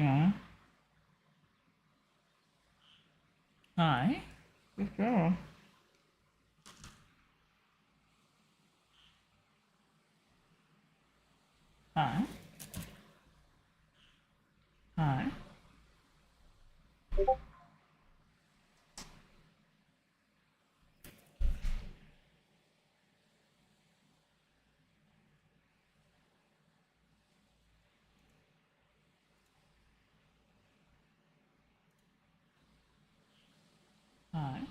Yeah. Hi. Good girl. Hi. Hi. Hi.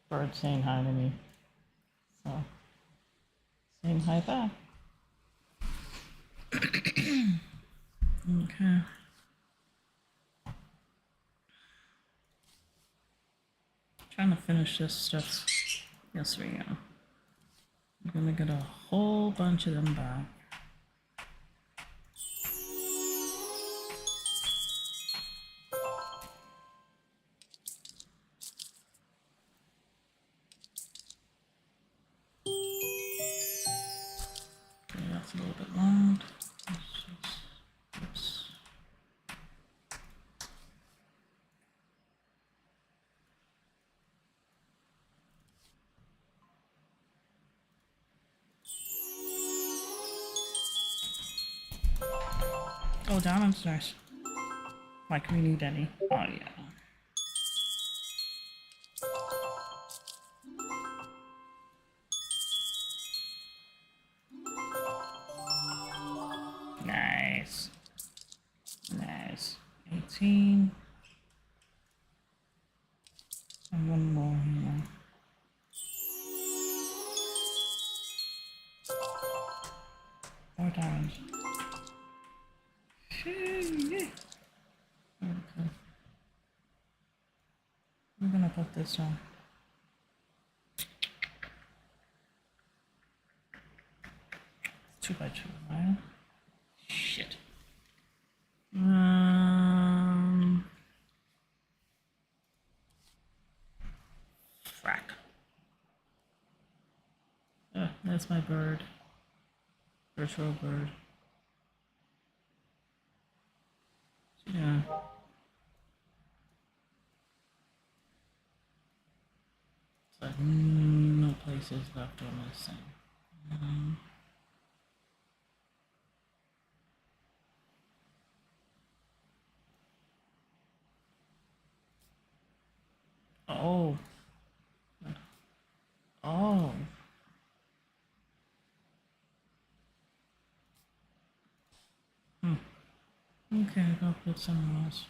Bird saying hi to me. So, saying hi back. Okay. Trying to finish this stuff. Yes, we are. I'm gonna get a whole bunch of them back. Okay, that's a little bit loud. Oops. Oh, diamond's nice. Like we need any. Oh yeah. Nice. Nice. 18. And one more here. More diamonds. Okay. I'm gonna put this on. It's 2x2, right? Shit. Frack. That's my bird. Virtual bird. Yeah. It's like no places left on this thing. Oh. Oh. Okay, I'll put somewhere else.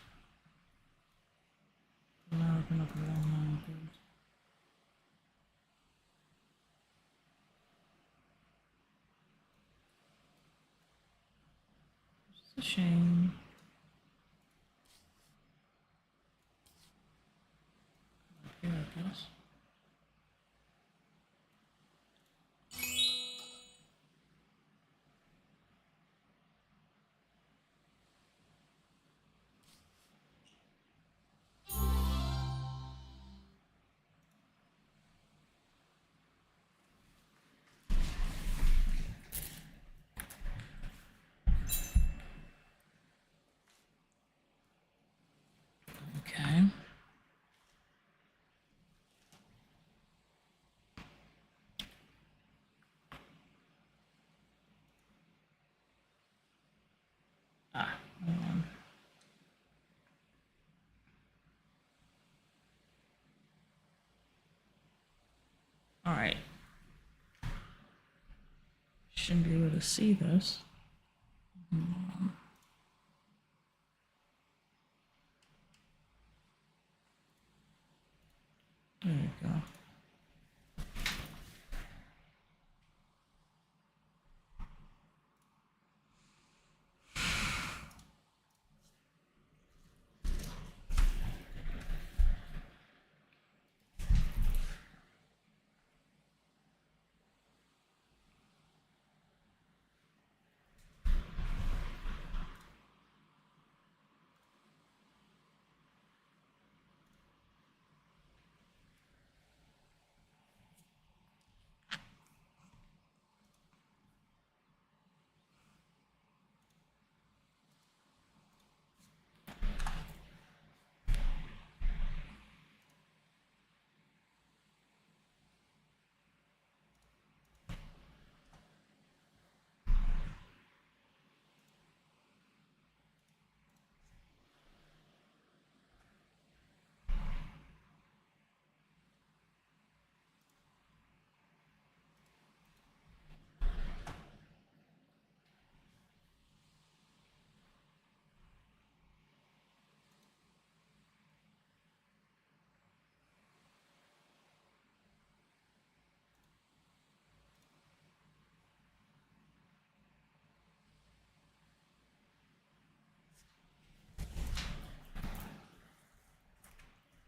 Now we're gonna put it on my bird. It's a shame. Here, I guess. Okay. Hold on. Alright. Shouldn't be able to see this. There you go.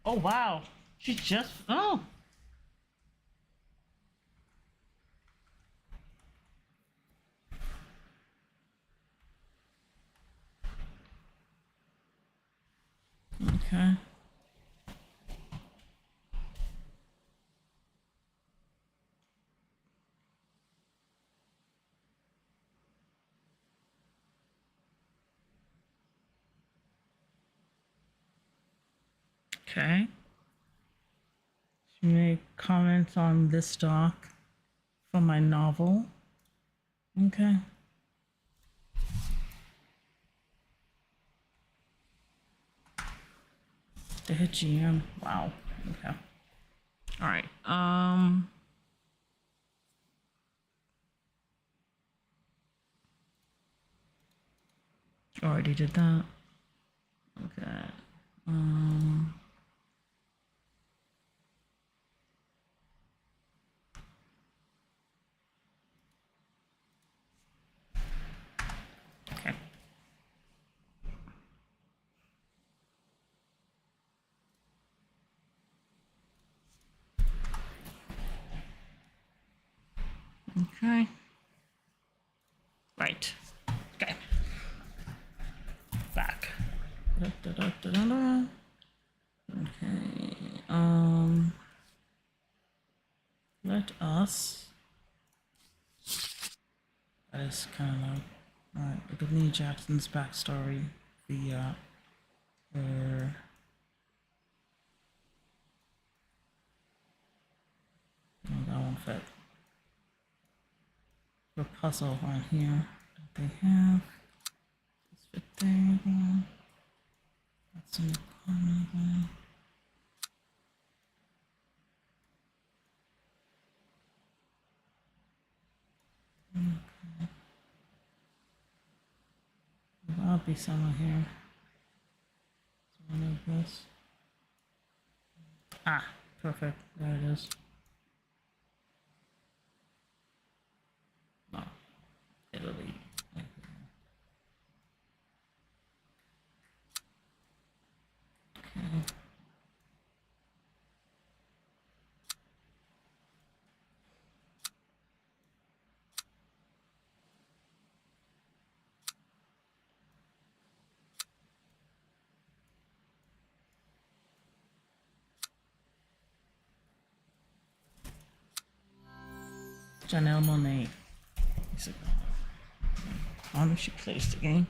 Oh wow. She just oh. Okay. Okay. She made comments on this doc from my novel. Okay. To hit GM. Wow. Okay. All right. Already did that. Okay. Um. Okay. Okay. Right. Okay. Back. Da-da-da-da-da-da. Okay. Let us. That is kind of loud. Alright, look at Lee Jackson's backstory via her. Oh, that won't fit. The puzzle on here that they have. Does fit there again. That's in the corner again. There'll be somewhere here. So one of this. Ah, perfect. There it is. No, Italy. Okay. Janelle Monáe. Honor she placed again.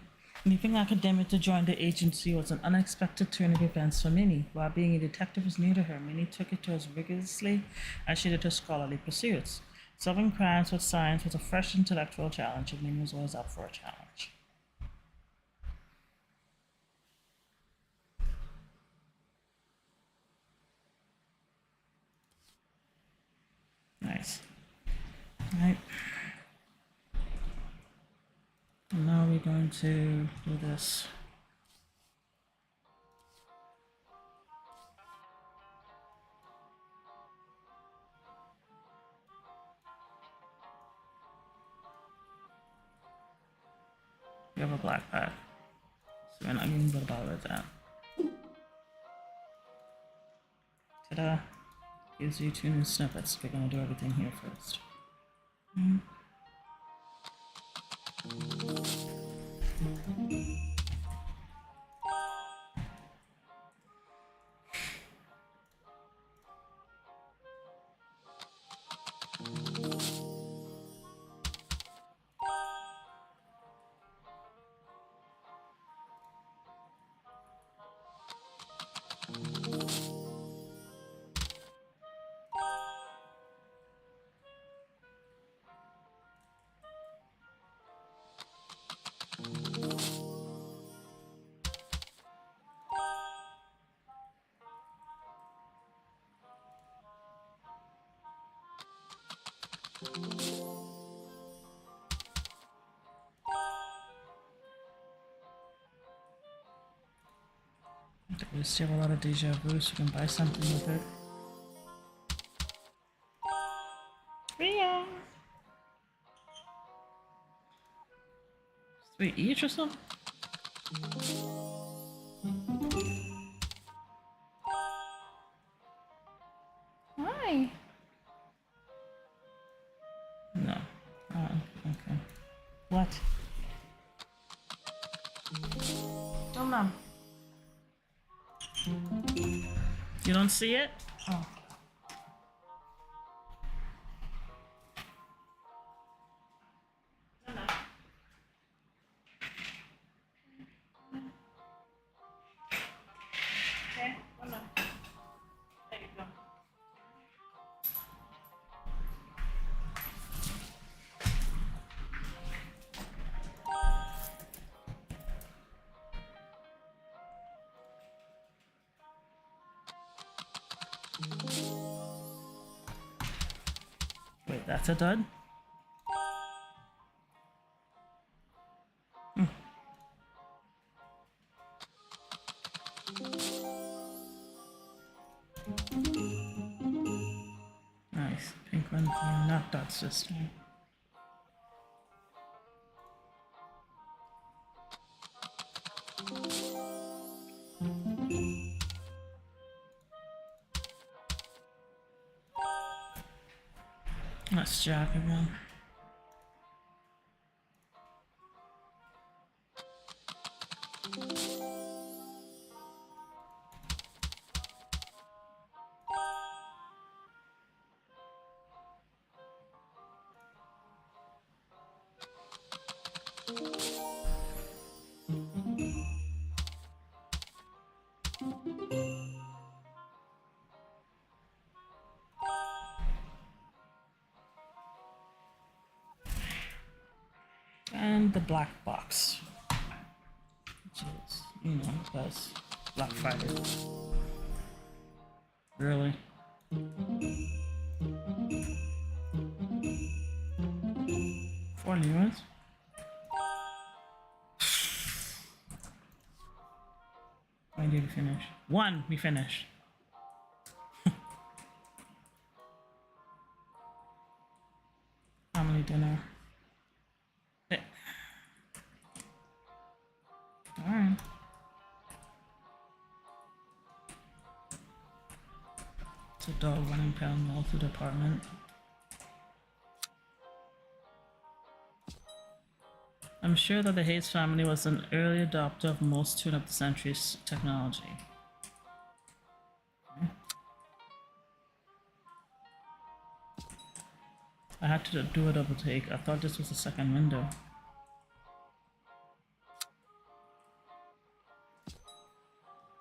Leaving academic to join the agency was an unexpected turn of events for Minnie. While being a detective was new to her, Minnie took it to as rigorously as she did her scholarly pursuits. Solving crimes with science was a fresh intellectual challenge, and Minnie was always up for a challenge. Nice. All right. And now we're going to do this. We have a black pack, so we're not getting good about with that. Ta-da! Gives you 2 new snippets. We're gonna do everything here first. We still have a lot of deja vu, so we can buy something with it. Ria! Wait, each or something? What? Don't know. You don't see it? Oh. Okay, hold on. There you go. Wait, that's a dud? Nice. Pink one, not dot system. Let's jack again. And the black box, which is, you know, because Black Friday. Really? Four new ones? When did we finish? One, we finished. Family dinner. Alright. It's a dog running pell mell through the apartment. I'm sure that the Hayes family was an early adopter of most turn of the century's technology. Okay. I had to do a double take. I thought this was the second window.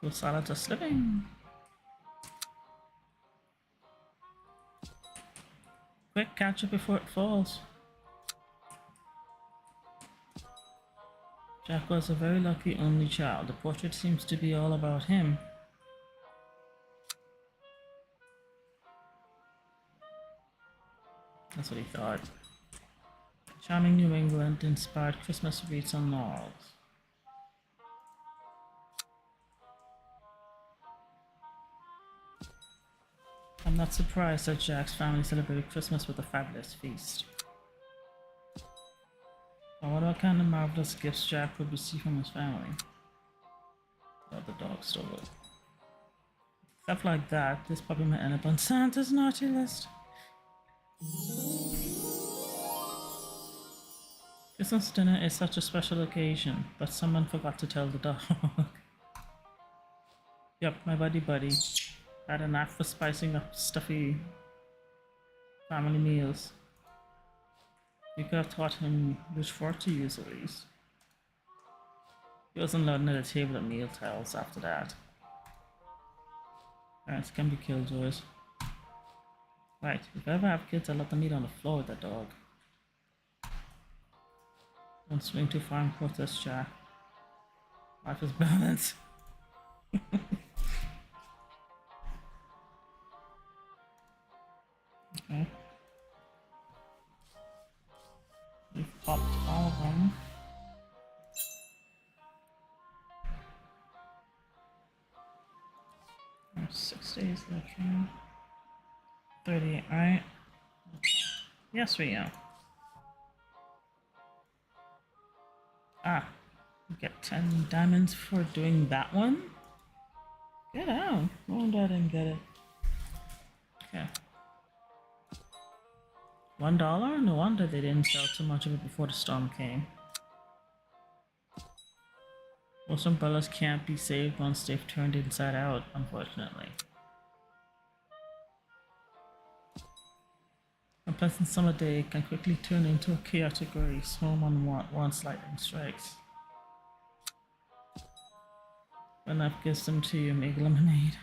Those salads are slipping. Quick, catch it before it falls. Jack was a very lucky only child. The portrait seems to be all about him. That's what he thought. Charming New England inspired Christmas wreaths and laurels. I'm not surprised that Jack's family celebrated Christmas with a fabulous feast. I wonder what kind of marvelous gifts Jack would receive from his family. Oh, the dog stole it. Stuff like that, this puppy might end up on Santa's naughty list. Christmas dinner is such a special occasion, but someone forgot to tell the dog. Yep, my buddy had a knack for spicing up stuffy family meals. You could have taught him which fork to use at least. He wasn't allowed at the table at meal times after that. Parents can be killjoys. Right, if I ever have kids, I'll let them eat on the floor with that dog. Don't swing too far and protest, Jack. Life is balance. Okay. We've popped all of them. There's 6 days left here. 38, right? Yes, we are. Ah, we get 10 diamonds for doing that one? Get out. No wonder I didn't get it. Okay. $1? No wonder they didn't sell too much of it before the storm came. Most umbrellas can't be saved once they've turned inside out, unfortunately. A pleasant summer day can quickly turn into a chaotic gray storm on once lightning strikes. When life gives them to you, make lemonade.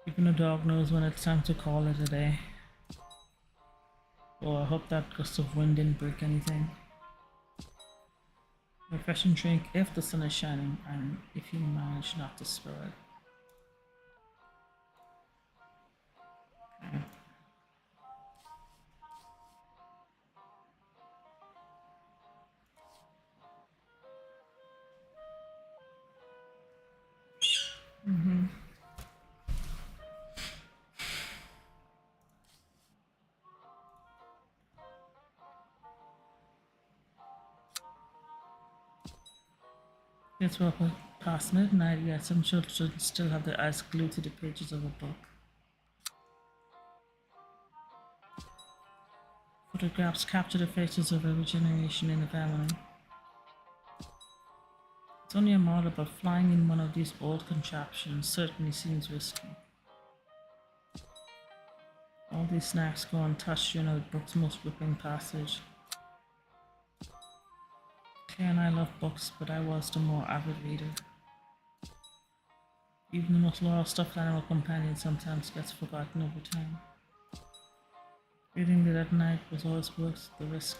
Even a dog knows when it's time to call it a day. Well, I hope that gust of wind didn't break anything. Refreshing drink if the sun is shining and if you manage not to spill it. Okay. It's well past midnight, yet some children still have their eyes glued to the pages of a book. Photographs capture the faces of every generation in the family. It's only a model, but flying in one of these old contraptions certainly seems risky. All these snacks go untouched during the book's most gripping passage. Claire and I love books, but I was the more avid reader. Even the most loyal stuffed animal companion sometimes gets forgotten over time. Reading it at night was always worth the risk.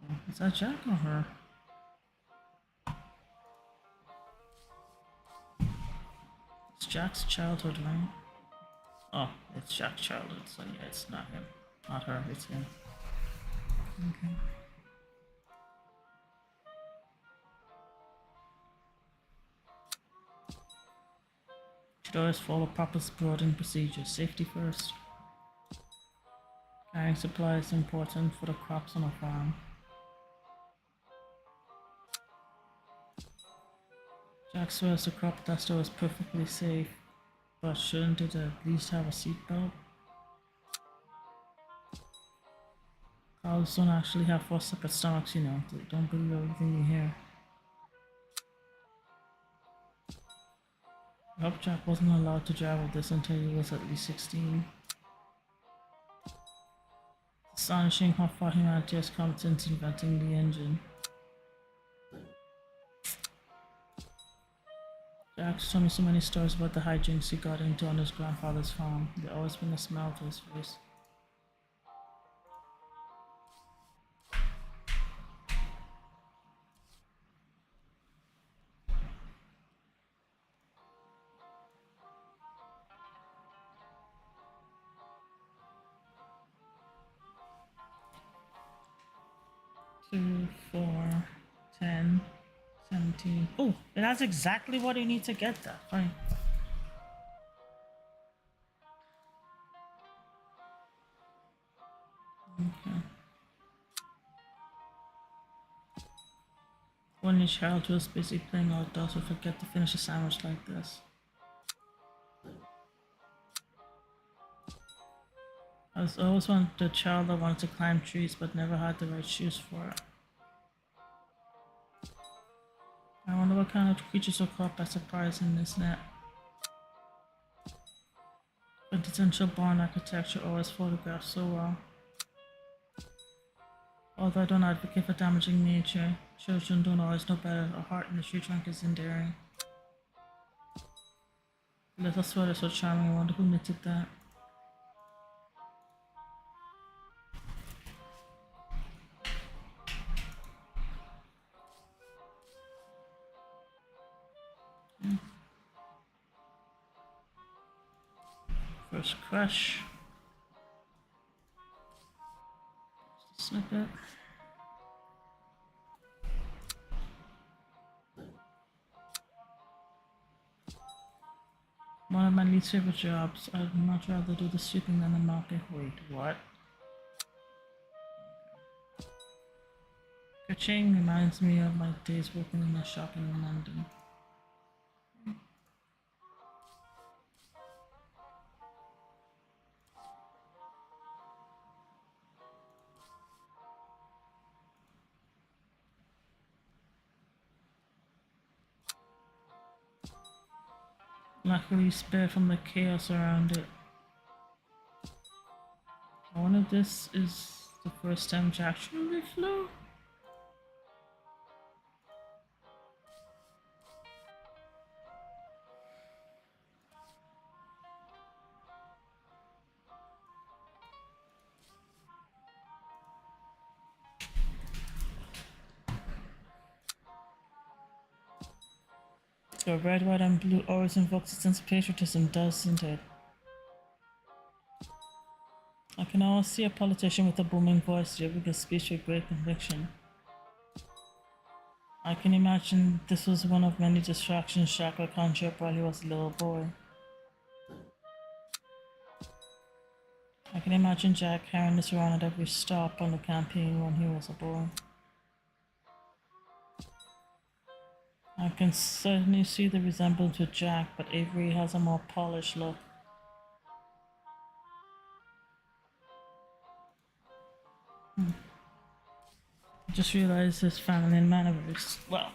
Oh, is that Jack or her? It's Jack's childhood, right? Oh, it's Jack's childhood, so yeah, it's not him. Not her, it's him. Okay. Should always follow proper sporting procedures. Safety first. Carrying supplies is important for the crops on a farm. Jack swears the crop duster is perfectly safe, but shouldn't it at least have a seatbelt? Cows don't actually have four separate stomachs, you know. They don't believe everything you hear. I hope Jack wasn't allowed to drive with this until he was at least 16. It's astonishing how far humanity has come since inventing the engine. Jack's told me so many stories about the hijinks he got into on his grandfather's farm. They always bring a smile to his face. Two, 4, 10, 17. Oh, it has exactly what you need to get that. Fine. Okay. When your child was busy playing outdoors would forget to finish a sandwich like this. I was always wanted a child that wanted to climb trees but never had the right shoes for it. I wonder what kind of creatures are caught by surprise in this net. Quintessential barn architecture always photographed so well. Although I don't advocate for damaging nature, children don't always know better. A heart in the tree trunk is endearing. The little sweater is so charming, I wonder who knitted that. First crush. Just a snippet. One of my least favorite jobs. I'd much rather do the sweeping than the mopping. Wait, what? Kaching reminds me of my days working in a shop in London. Luckily spared from the chaos around it. I wonder if this is the first time Jack truly flew. So red, white, and blue always invokes a sense of patriotism, doesn't it? I can always see a politician with a booming voice giving a speech with great conviction. I can imagine this was one of many distractions Jack would conjure up while he was a little boy. I can imagine Jack carrying this around at every stop on the campaign when he was a boy. I can certainly see the resemblance with Jack, but Avery has a more polished look. I just realized his family and manner was, well,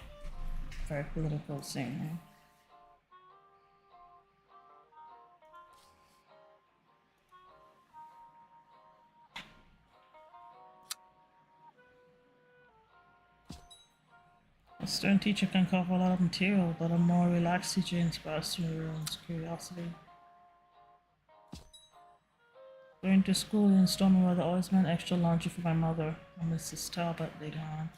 very political scene. Right? A stern teacher can cover a lot of material, but a more relaxed teacher inspires students' curiosity. Going to school in stormy weather always meant extra laundry for my mother and Mrs. Talbot later on.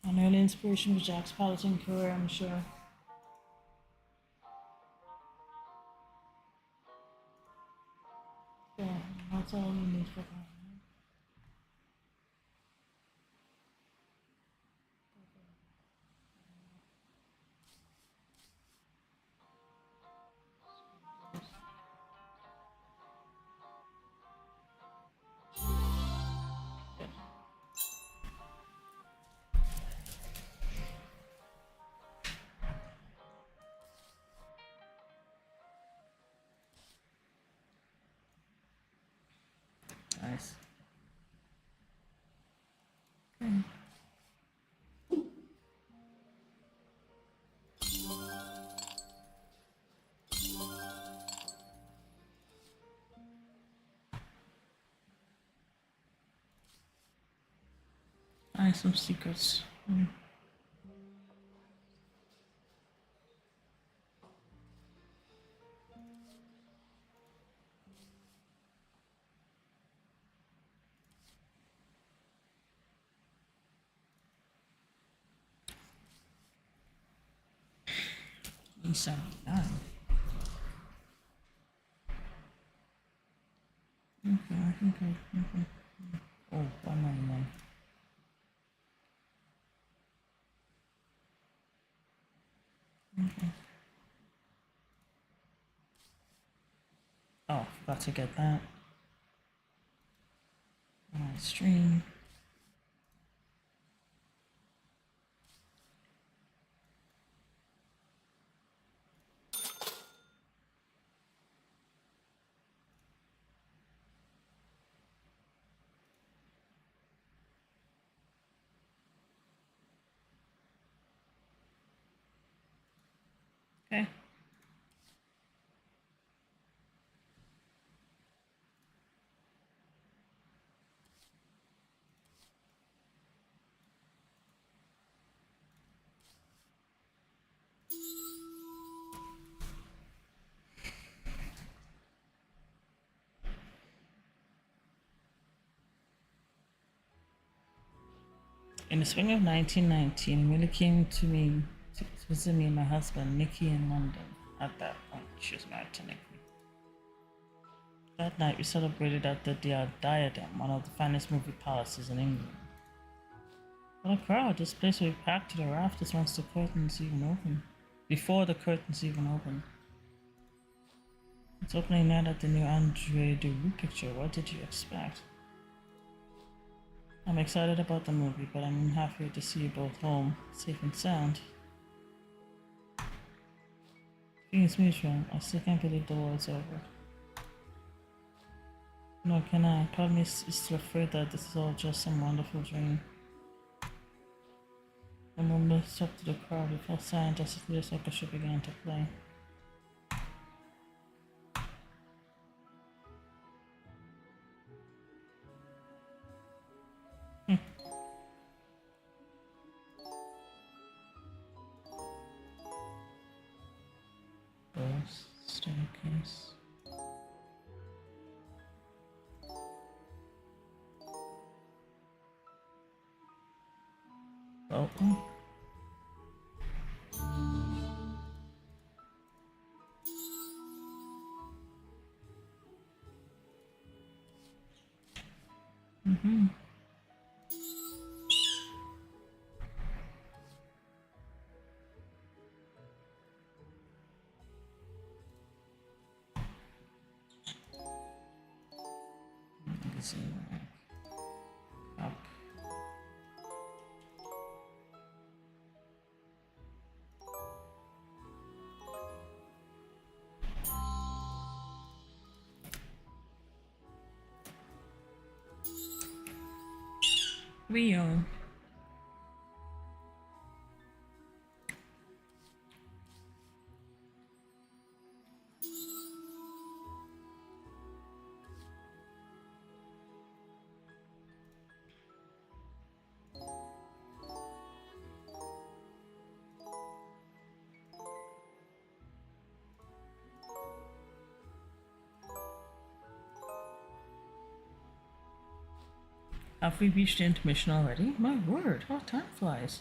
An early inspiration for Jack's piloting career, I'm sure. So that's all we need for that. Nice. Okay. Nice, some secrets. E79. Okay, I think I. Oh, 199. Okay. Oh, forgot to get that. Stream. Okay. In the spring of 1919, Willie came to me to visit me and my husband, Nicky, in London. At that point, she was married to Nicky. That night, we celebrated at the Diadem, one of the finest movie palaces in England. What a crowd! This place will be packed to the rafters once the curtains even open. Before the curtains even open. It's opening night at the new Andre Dubby picture. What did you expect? I'm excited about the movie, but I'm happy to see you both home, safe and sound. Feelings mutual. I still can't believe the war is over. Nor can I. Part of me is still afraid that this is all just some wonderful dream. A moment stepped to the crowd before scientists and the orchestra began to play. Staircase. Welcome. Up. Rio. Have we reached the intermission already? My word, how time flies.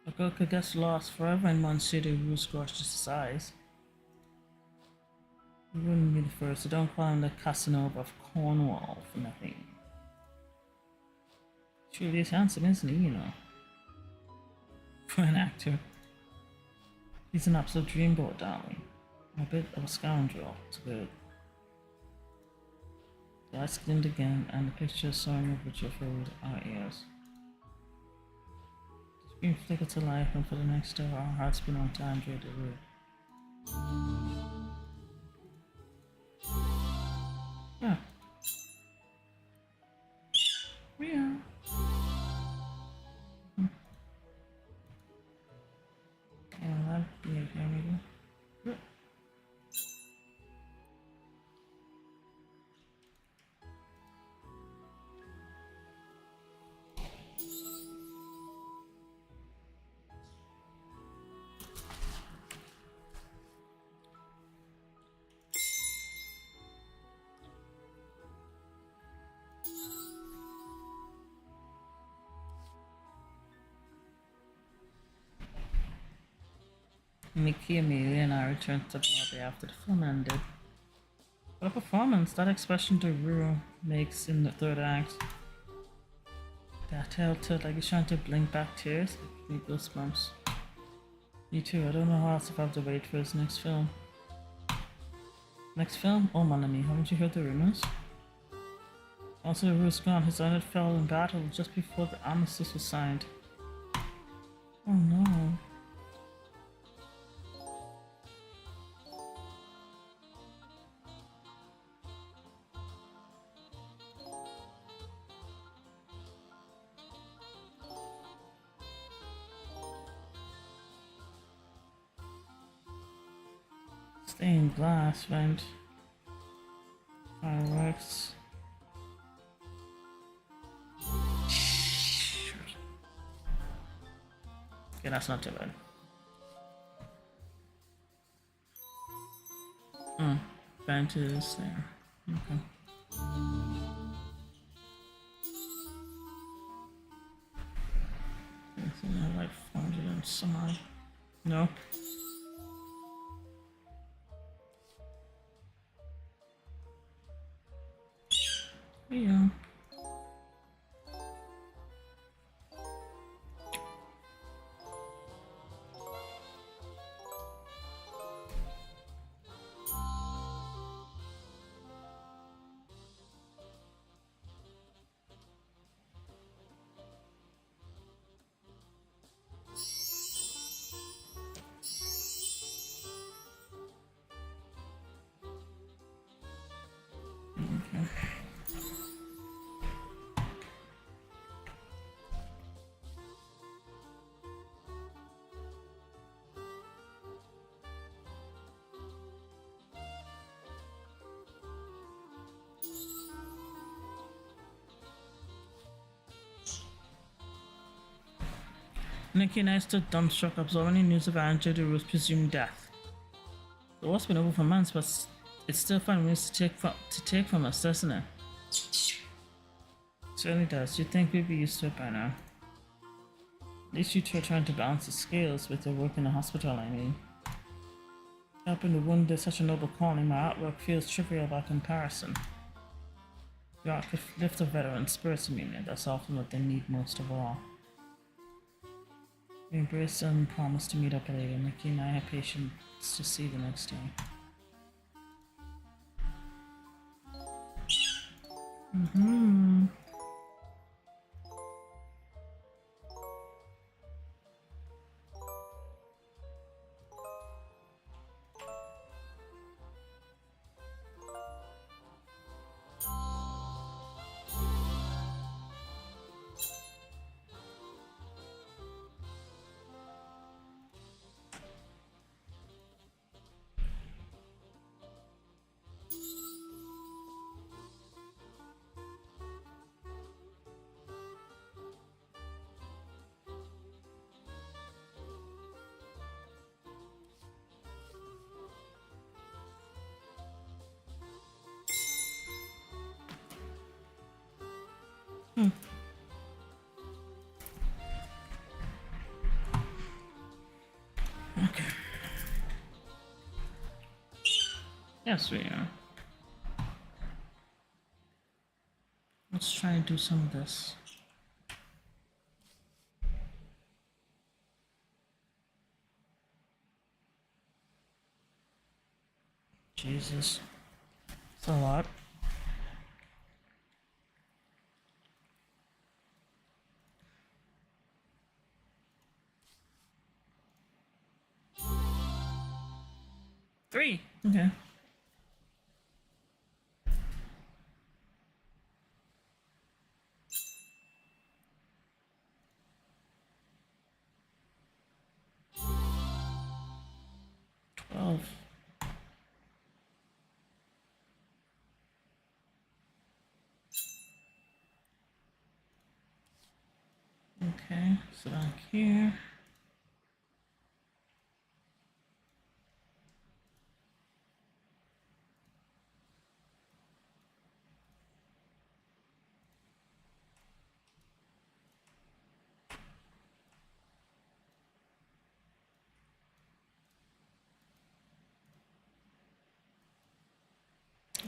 A girl could get lost forever in Monsieur de Rouge scorched his size. You wouldn't be the first, so don't call him the Casanova of Cornwall for nothing. Truly is handsome, isn't he, you know? For an actor. He's an absolute dreamboat, darling. A bit of a scoundrel, it's good. The lights gleamed again, and the picture soaring over Joe filled our ears. The screen flickered to life, and for the next hour, our hearts beat on time drew the road. Yeah. Yeah. Yeah, that'd be okay, maybe. Yeah. Mickey, Amelia, and I returned to the lobby after the film ended. What a performance! That expression Derulo makes in the third act. That tilted like he's trying to blink back tears. Give me goosebumps. Me too, I don't know how else if I have to wait for his next film. Next film? Oh mon ami, haven't you heard the rumors? Also, the Rouge gone. His honor fell in battle just before the armistice was signed. Oh no. Stained glass vent. Fireworks. Okay, that's not too bad. Vent is there. Okay. Anything like 400 and some odd. No. Yeah. Nikki and I stood dumbstruck, absorbing the news of Angela DeRue's presumed death. The war's been over for months, but it's still finding ways to take from us, doesn't it? It certainly does. You'd think we'd be used to it by now. At least you two are trying to balance the scales with your work in the hospital, I mean. Helping the wounded is such a noble calling, my artwork feels trivial by comparison. The art could lift the veteran spirits in me, and that's often what they need most of all. We embraced them and promised to meet up later. Nikki and I have patience to see the next day. Mm-hmm. Okay. Yes, we are. Let's try and do some of this. Jesus. It's a lot. Three. Okay. Okay, so back here.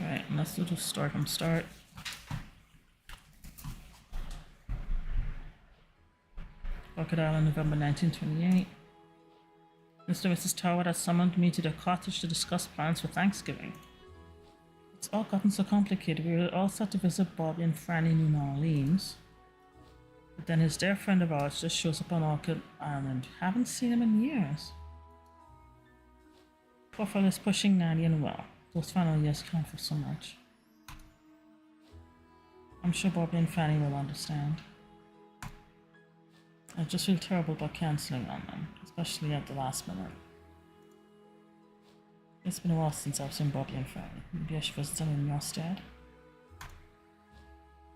Alright, let's do the start from start. Crocodile in November 1928. Mr. and Mrs. Tarwood has summoned me to their cottage to discuss plans for Thanksgiving. It's all gotten so complicated. We were all set to visit Bobby and Franny in New Orleans. But then his dear friend of ours just shows up on Orchid Island. Haven't seen him in years. Poor fellow's pushing 90 and well. Those final years count for so much. I'm sure Bobby and Franny will understand. I just feel terrible about cancelling on them, especially at the last minute. It's been a while since I've seen Bobby and Franny. Maybe I should visit them in your stead?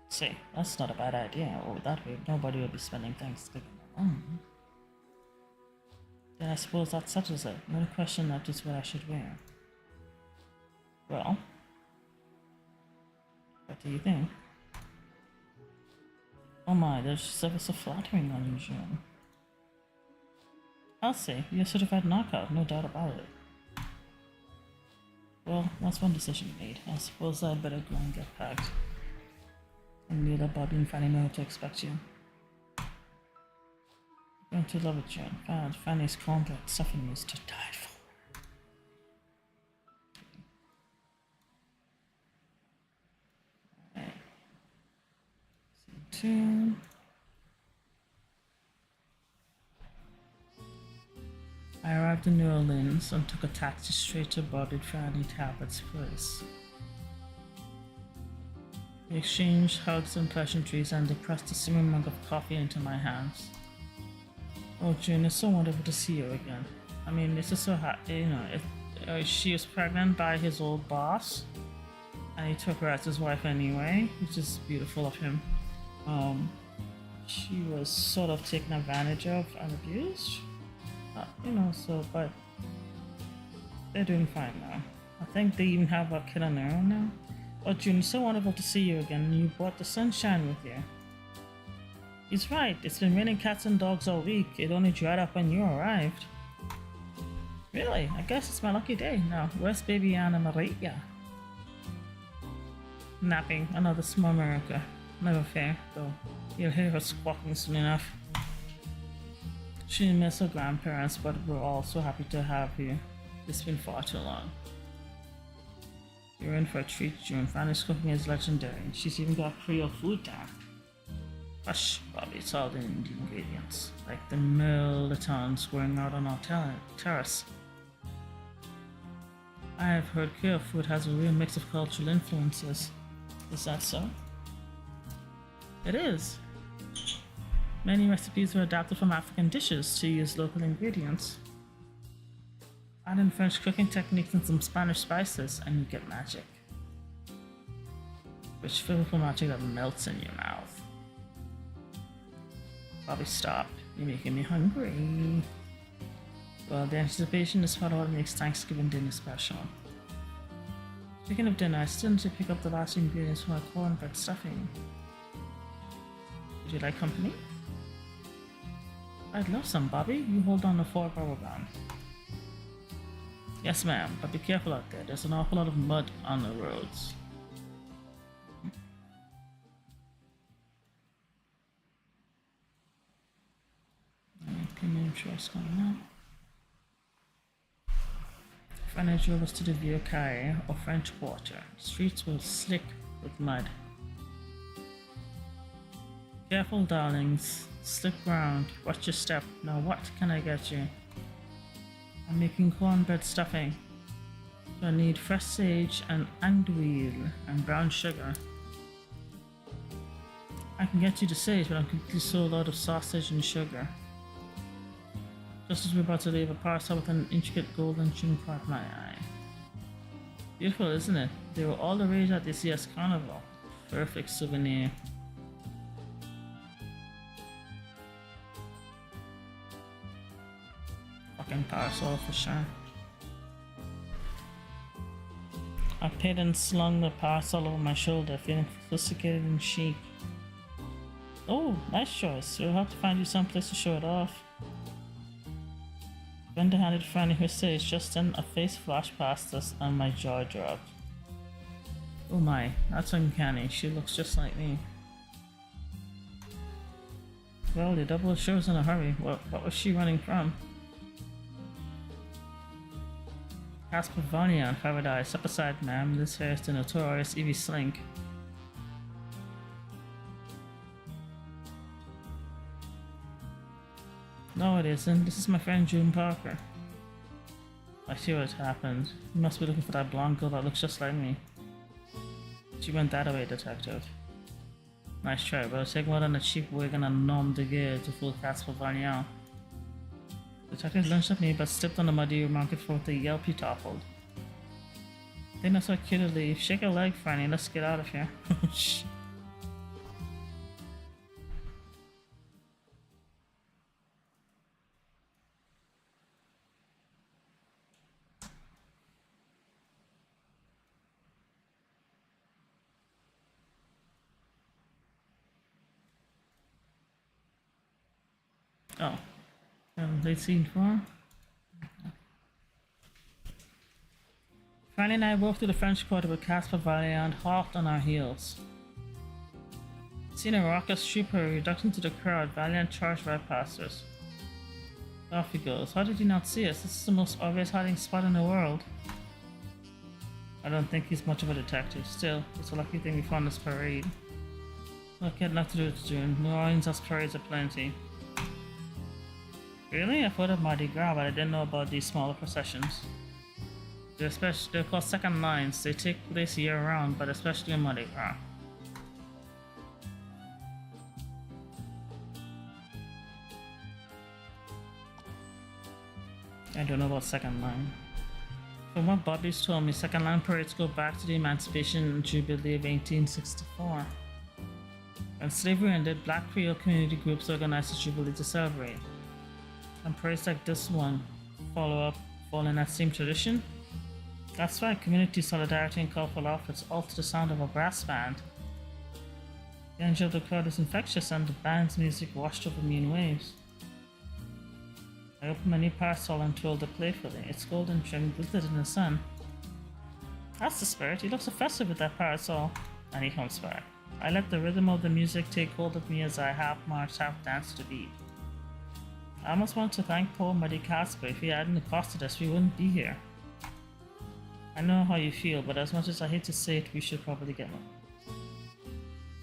See, that's not a bad idea. Oh, that way nobody will be spending Thanksgiving alone. Then I suppose that settles it. No question left is what I should wear. Well, what do you think? Oh my, there's ever so flattering on you, June. I'll say, you're a certified knockout, no doubt about it. Well, that's one decision made. I suppose I'd better go and get packed. And knew that Bobby and Fanny know how to expect you. I'm going to love it, June. Fanny's complex suffering is to die for. Alright. Tune. I arrived in New Orleans and took a taxi straight to Bobby and Fanny Talbot's place. We exchanged hugs and pleasantries and they pressed a simmering mug of coffee into my hands. Oh, June, it's so wonderful to see you again. I mean, this is so happy, you know. She was pregnant by his old boss, and he took her as his wife anyway, which is beautiful of him. she was sort of taken advantage of and abused. But they're doing fine now. I think they even have a kid on their own now. Oh, June, it's so wonderful to see you again. You brought the sunshine with you. He's right. It's been raining cats and dogs all week. It only dried up when you arrived. Really? I guess it's my lucky day. Now, where's baby Anna Maria? Napping. Another small miracle. Never fair, though. You'll hear her squawking soon enough. She missed her grandparents, but we're all so happy to have you. It's been far too long. You're in for a treat, June. Fanny's cooking is legendary. She's even got Creole food down. Hush, Bobby, it's all in the ingredients. Like the militons growing out on our terrace. I have heard Creole food has a real mix of cultural influences. Is that so? It is. Many recipes were adapted from African dishes to use local ingredients. Add in French cooking techniques and some Spanish spices, and you get magic. Rich flavorful magic that melts in your mouth. Bobby, stop. You're making me hungry. Well, the anticipation is part of what makes Thanksgiving dinner special. Speaking of dinner, I still need to pick up the last ingredients for my cornbread stuffing. Would you like company? I'd love some, Bobby. You hold on the fort while we're gone. Yes, ma'am, but be careful out there. There's an awful lot of mud on the roads. Premium choice coming up. Finally drove us to the Vieux Carré, or French Quarter. Streets were slick with mud. Careful, darlings. Slip ground. Watch your step. Now what can I get you? I'm making cornbread stuffing. So I need fresh sage and andouille and brown sugar. I can get you the sage, but I'm completely sold out of sausage and sugar. Just as we're about to leave, a parcel with an intricate golden trim caught my eye. Beautiful, isn't it? They were all the rage at the CS Carnival. Perfect souvenir. Fucking parasol for sure. I paid and slung the parasol over my shoulder, feeling sophisticated and chic. Oh, nice choice. We'll have to find you someplace to show it off. Brenda handed Franny her sage. Just then a face flashed past us and my jaw dropped. Oh my, that's uncanny. She looks just like me. Well, the double sure was in a hurry. What was she running from? Casper Vanya and Paradise. Step aside, ma'am. This here is the notorious Evie Slink. No, it isn't. This is my friend June Parker. I see what happened. You must be looking for that blonde girl that looks just like me. She went that away, detective. Nice try, but it'll take more than a cheap wig and a nom de guerre to fool Casper Vanya. Detective lunged at me but slipped on the muddy market floor with a yelp he toppled. Think that's so cute to leave. Shake a leg, Franny. Let's get out of here. Shh. Oh. Late scene 4. Franny and I walked through the French Quarter with Casper Valiant hot on our heels. Seeing a raucous trooper reduced into the crowd, Valiant charged right past us. Off he goes. How did he not see us? This is the most obvious hiding spot in the world. I don't think he's much of a detective. Still, it's a lucky thing we found this parade. Look, he had nothing to do with June. New Orleans has parades aplenty. Really? I've heard of Mardi Gras, but I didn't know about these smaller processions. They're called second lines. They take place year round, but especially in Mardi Gras. I don't know about second line. From what Bobby's told me, second line parades go back to the Emancipation Jubilee of 1864. When slavery ended, Black Creole community groups organized a jubilee to celebrate. And parades like this one fall in that same tradition. That's why community solidarity and colorful outfits alter the sound of a brass band. The energy of the crowd is infectious and the band's music washed over me in waves. I opened my new parasol and twirled it playfully, its golden trim glittered in the sun. That's the spirit, he looks so festive with that parasol. And he comes back. I let the rhythm of the music take hold of me as I half marched, half danced to the beat. I almost want to thank poor Muddy Casper. If he hadn't accosted us, we wouldn't be here. I know how you feel, but as much as I hate to say it, we should probably get one.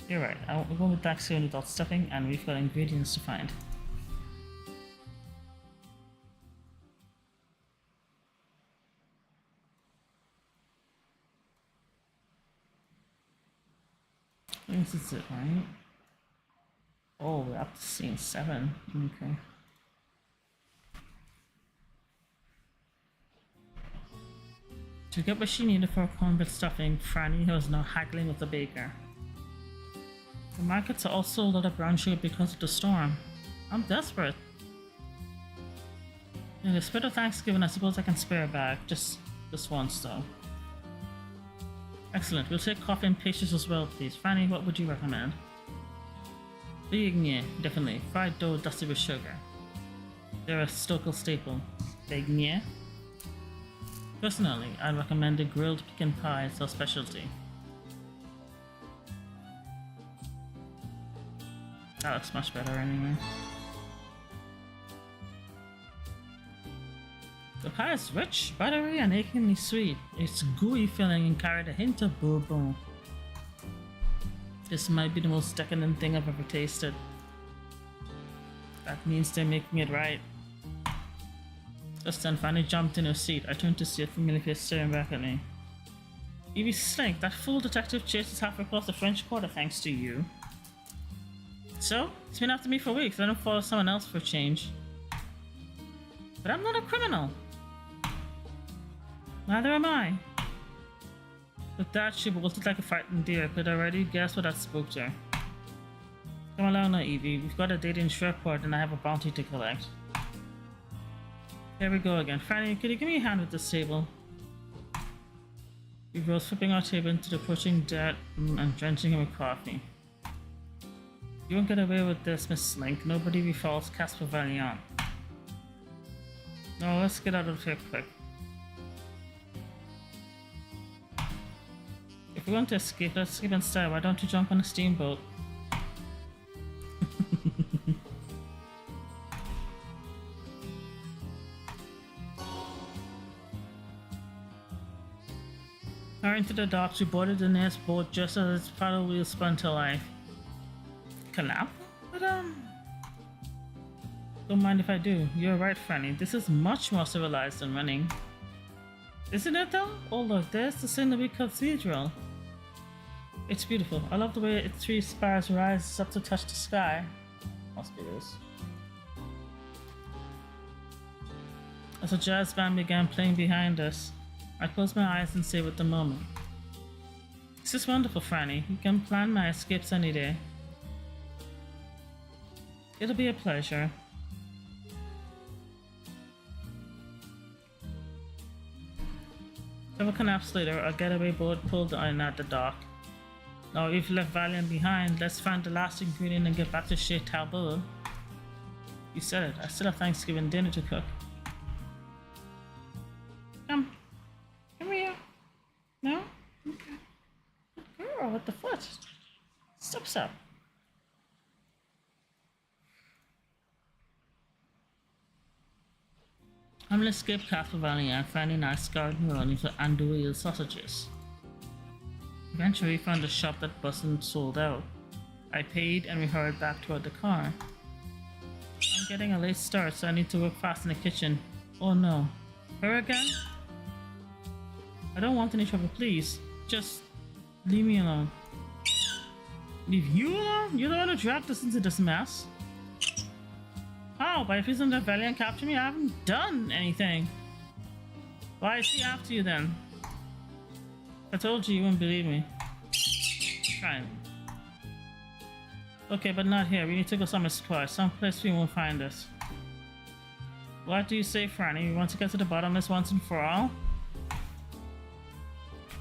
You're right, we're going with that soon without stuffing, and we've got ingredients to find. This is it, right? Oh, we're up to scene 7. Okay. To get what she needed for her cornbread stuffing, Franny was now haggling with the baker. The markets are all sold out of brown sugar because of the storm. I'm desperate. In the spirit of Thanksgiving, I suppose I can spare a bag. Just once, though. Excellent. We'll take coffee and pastries as well, please. Franny, what would you recommend? Beignet, definitely. Fried dough dusted with sugar. They're a local staple. Beignet? Personally, I'd recommend a grilled pecan pie. It's our specialty. That looks much better anyway. The pie is rich, buttery, and achingly sweet. It's gooey filling and carried a hint of bourbon. This might be the most decadent thing I've ever tasted. That means they're making it right. Just then, Fanny jumped in her seat. I turned to see a familiar face staring back at me. Evie Slink, that fool detective chases halfway across the French Quarter thanks to you. So, he's been after me for weeks. Let him follow someone else for a change. But I'm not a criminal. Neither am I. With that, she bolted like a frightened deer. Could already guess what that spooked her. Come along now, Evie. We've got a date in Shreveport and I have a bounty to collect. Here we go again. Franny, could you give me a hand with this table? We rose, flipping our table into the approaching dirt and drenching him with coffee. You won't get away with this, Miss Slink. Nobody befalls Casper Valiant. No, let's get out of here quick. If we're going to escape, let's escape instead. Why don't you jump on a steamboat? Hurrying to the docks, we boarded the nearest boat just as its paddle wheels spun to life. Canap? But don't mind if I do. You're right, Franny. This is much more civilized than running. Isn't it though? Oh look, there's the St. Louis Cathedral. It's beautiful. I love the way its 3 spires rise up to touch the sky. Must be this. As a jazz band began playing behind us, I closed my eyes and savored the moment. This is wonderful, Franny. You can plan my escapes any day. It'll be a pleasure. Several canaps later, a getaway boat pulled in at the dock. Now we've left Valiant behind, let's find the last ingredient and get back to Chez Talbot. You said it, I still have Thanksgiving dinner to cook. Come here. No? Okay. Good girl with the foot. Stop. Hamlet escaped Castle Valley and Fanny and I scoured around for andouille sausages. Eventually we found a shop that wasn't sold out. I paid and we hurried back toward the car. I'm getting a late start, so I need to work fast in the kitchen. Oh no. Her again? I don't want any trouble, please. Just leave me alone. Leave you alone? You're the one who dragged us into this mess. How? By refusing to Valiant capture me? I haven't done anything. Why is he after you then? If I told you, you wouldn't believe me. Fine. Okay, but not here. We need to go somewhere quiet. Someplace we won't find us. What do you say, Franny? You want to get to the bottom of this once and for all?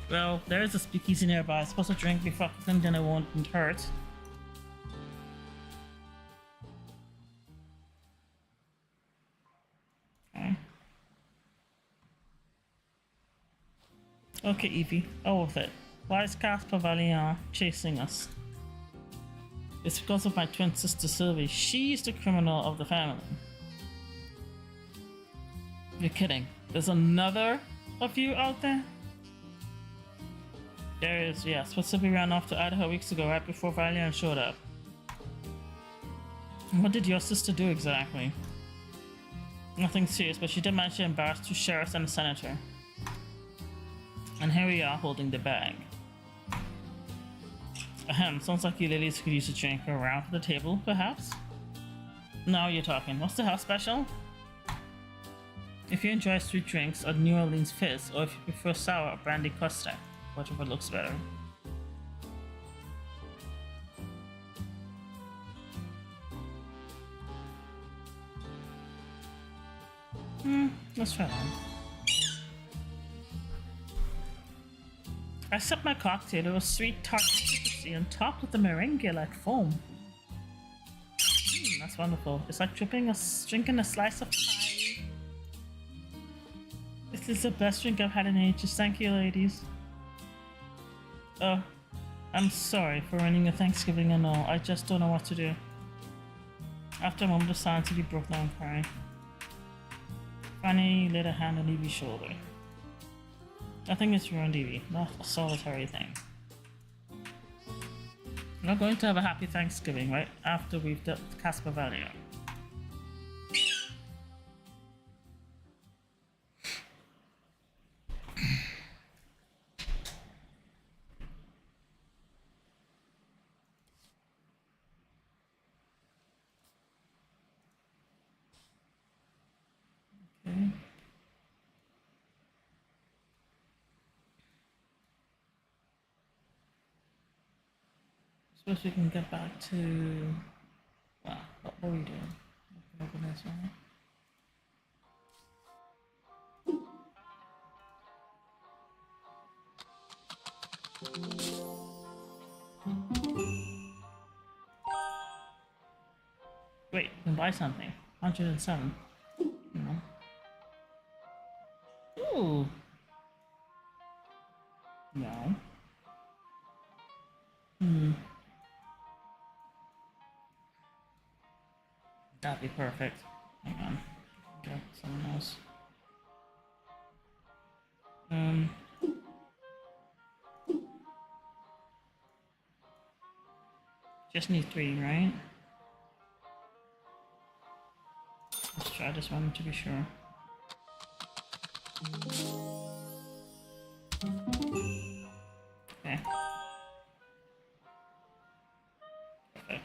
Well, there is a speakeasy nearby. I'm supposed to drink before cooking, then it won't hurt. Okay. Okay, Evie. Out with it. Why is Casper Valiant chasing us? It's because of my twin sister Sylvie. She's the criminal of the family. You're kidding. There's another of you out there? There is, yes. But Sylvie ran off to Idaho weeks ago, right before Valiant showed up. What did your sister do exactly? Nothing serious, but she did manage to embarrass two sheriffs and a senator. And here we are holding the bag. Ahem, sounds like you ladies could use a drink around the table, perhaps? Now you're talking. What's the house special? If you enjoy sweet drinks, a New Orleans fizz, or if you prefer sour or brandy custard, whatever looks better. Let's try that. I sipped my cocktail. It was sweet, tart, and citrusy, and topped with a merengue like foam. That's wonderful. It's like drinking a slice of pie. This is the best drink I've had in ages. Thank you, ladies. Oh, I'm sorry for ruining your Thanksgiving and all. I just don't know what to do. After a moment of silence, he broke down crying. Fanny laid a hand on Evie's shoulder. Nothing is ruined, Evie. Not a solitary thing. We're going to have a happy Thanksgiving, right? After we've dealt with Casper Valiant. Okay. Suppose we can get back to... Well, what were we doing? Open this one. Wait, you can buy something. 107. No. Ooh. No. That'd be perfect. Hang on. Get someone else. Just need 3, right? Let's try this one to be sure. Okay. Perfect.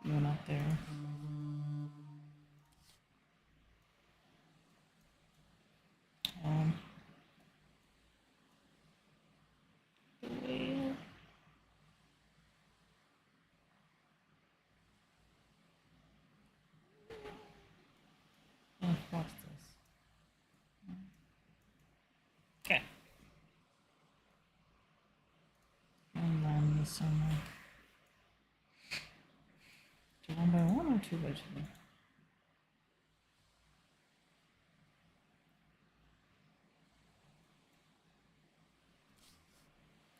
You're not there. What's this? Okay. And then somewhere. 1 by 1 or 2 by 2?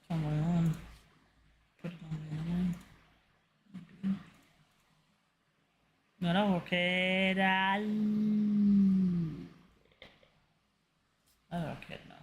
1 by 1. Put it on the line. No, no, okay. Oh, okay, no.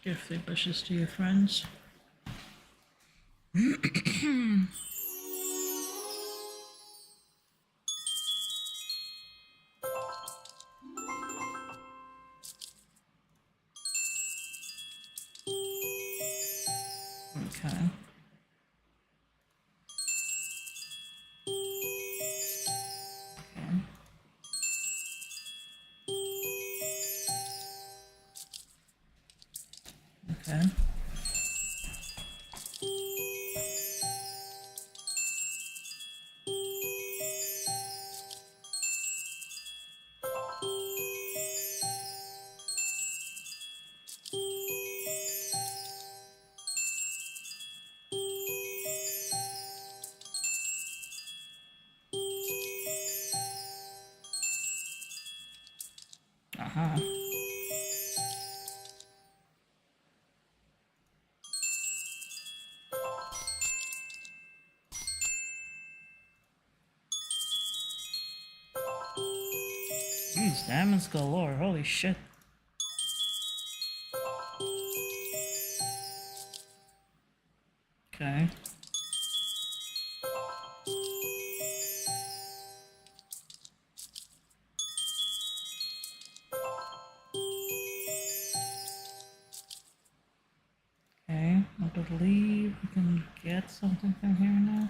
Give 3 brushes to your friends. Okay. Okay. Okay. Uh-huh. These diamonds galore, holy shit. Okay. Okay, I believe we can get something from here now.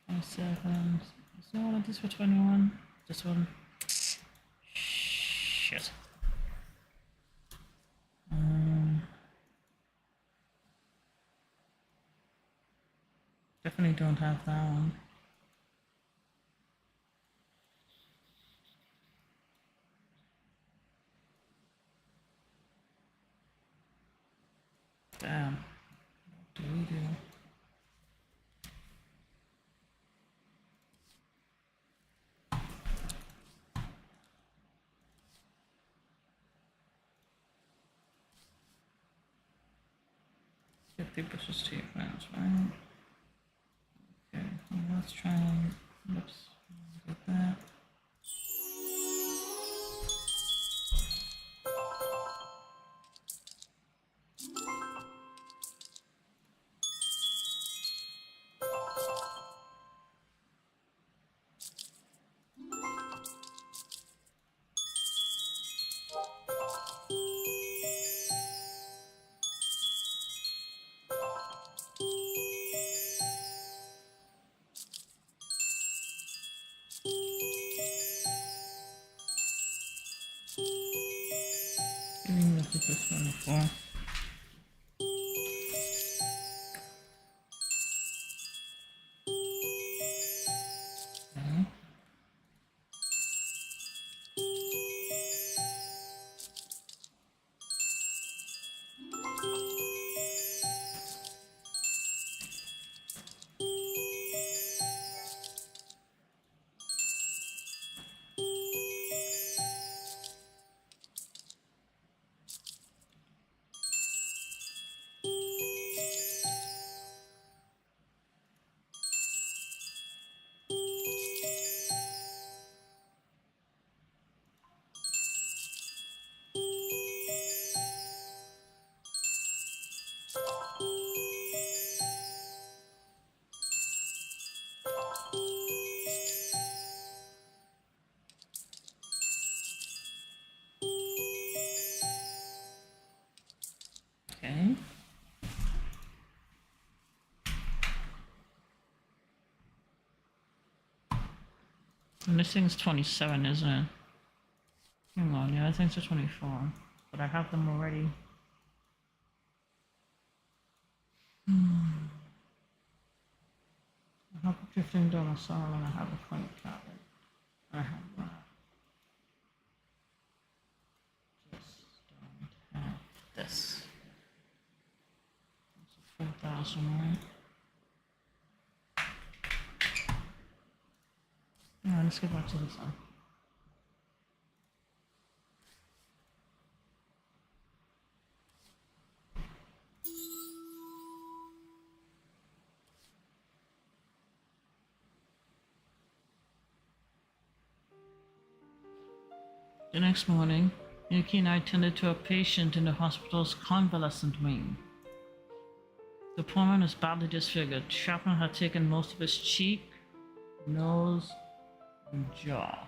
27. Is there one of these for 21? This one? Shit. Definitely don't have that one. Damn. What do we do? Get the brushes to your friends, right? Okay, well, let's try and, oops, get that. Let's do this one before. Okay. Okay. And this thing's 27, isn't it? Hang on, yeah, I think it's 24. But I have them already. I have a $15 sale and I have a 20 carat. I have that. Just don't have this. It's 4,000, right? Alright, let's get back to this one. The next morning, Yuki and I tended to a patient in the hospital's convalescent wing. The poor man was badly disfigured. Shrapnel had taken most of his cheek, nose, and jaw.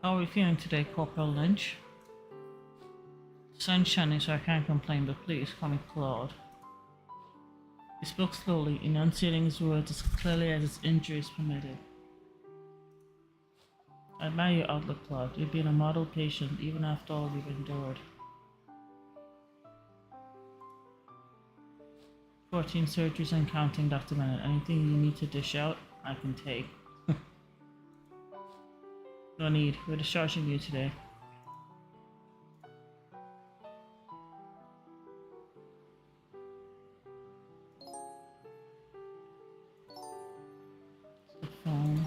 How are we feeling today, Corporal Lynch? Sun's shining, so I can't complain, but please call me Claude. He spoke slowly, enunciating his words as clearly as his injuries permitted. I admire your outlook, Claude. You've been a model patient, even after all you've endured. 14 surgeries and counting, Dr. Bennett. Anything you need to dish out, I can take. No need. We're discharging you today. The phone.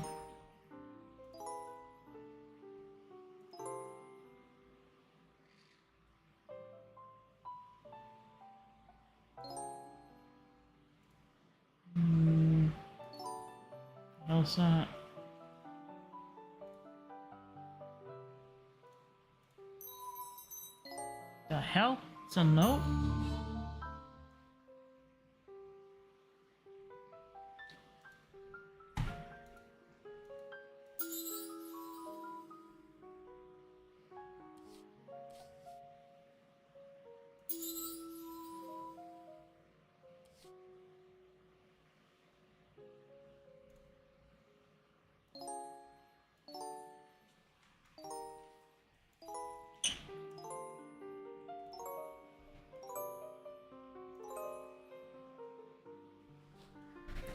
How's that? The hell? It's a note?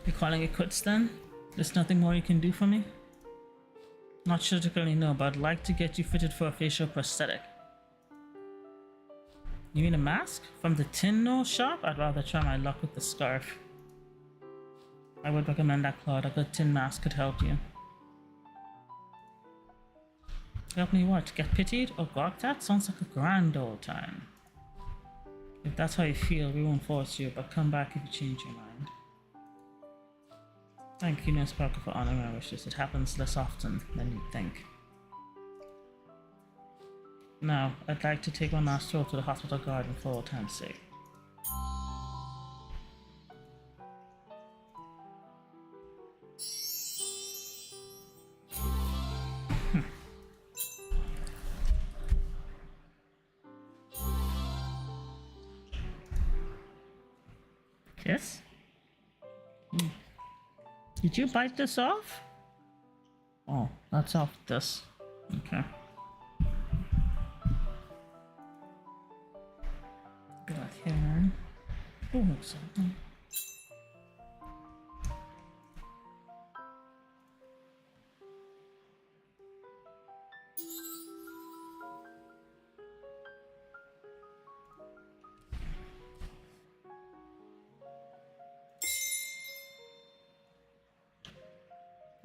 You're calling it quits then? There's nothing more you can do for me? Not surgically, no, but I'd like to get you fitted for a facial prosthetic. You mean a mask? From the tin nose shop? I'd rather try my luck with the scarf. I would recommend that, Claude. A good tin mask could help you. Help me what? Get pitied or gawked at? Sounds like a grand old time. If that's how you feel, we won't force you, but come back if you change your mind. Thank you, Nurse Parker, for honoring my wishes. It happens less often than you'd think. Now, I'd like to take one last tour to the hospital garden for old time's sake. Kiss? Did you bite this off? Oh, that's off this. Okay. Go back here. Oh, something.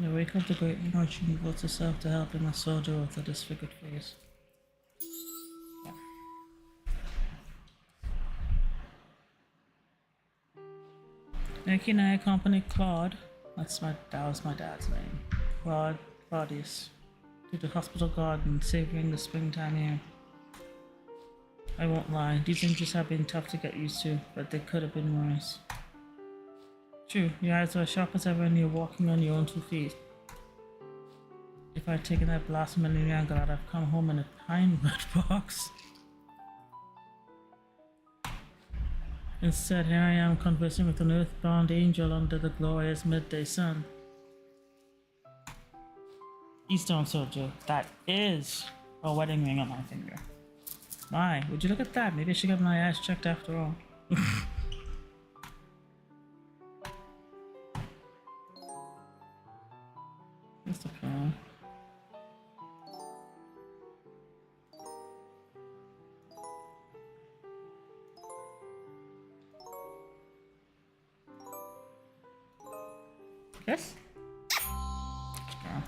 I wake up the great marching eagle herself to help him a soldier with a disfigured face. Yeah. Nicky and I accompanied Claude, that was my dad's name, Claudius, to the hospital garden, savoring the springtime air. I won't lie, these injuries have been tough to get used to, but they could have been worse. True, your eyes are as sharp as ever and you're walking on your own 2 feet. If I'd taken that blast from any angle, I'd have come home in a pine wood box. Instead, here I am conversing with an earthbound angel under the glorious midday sun. Eastbound soldier, that is a wedding ring on my finger. My, would you look at that? Maybe I should get my eyes checked after all. What's the plan? Yes? Yeah.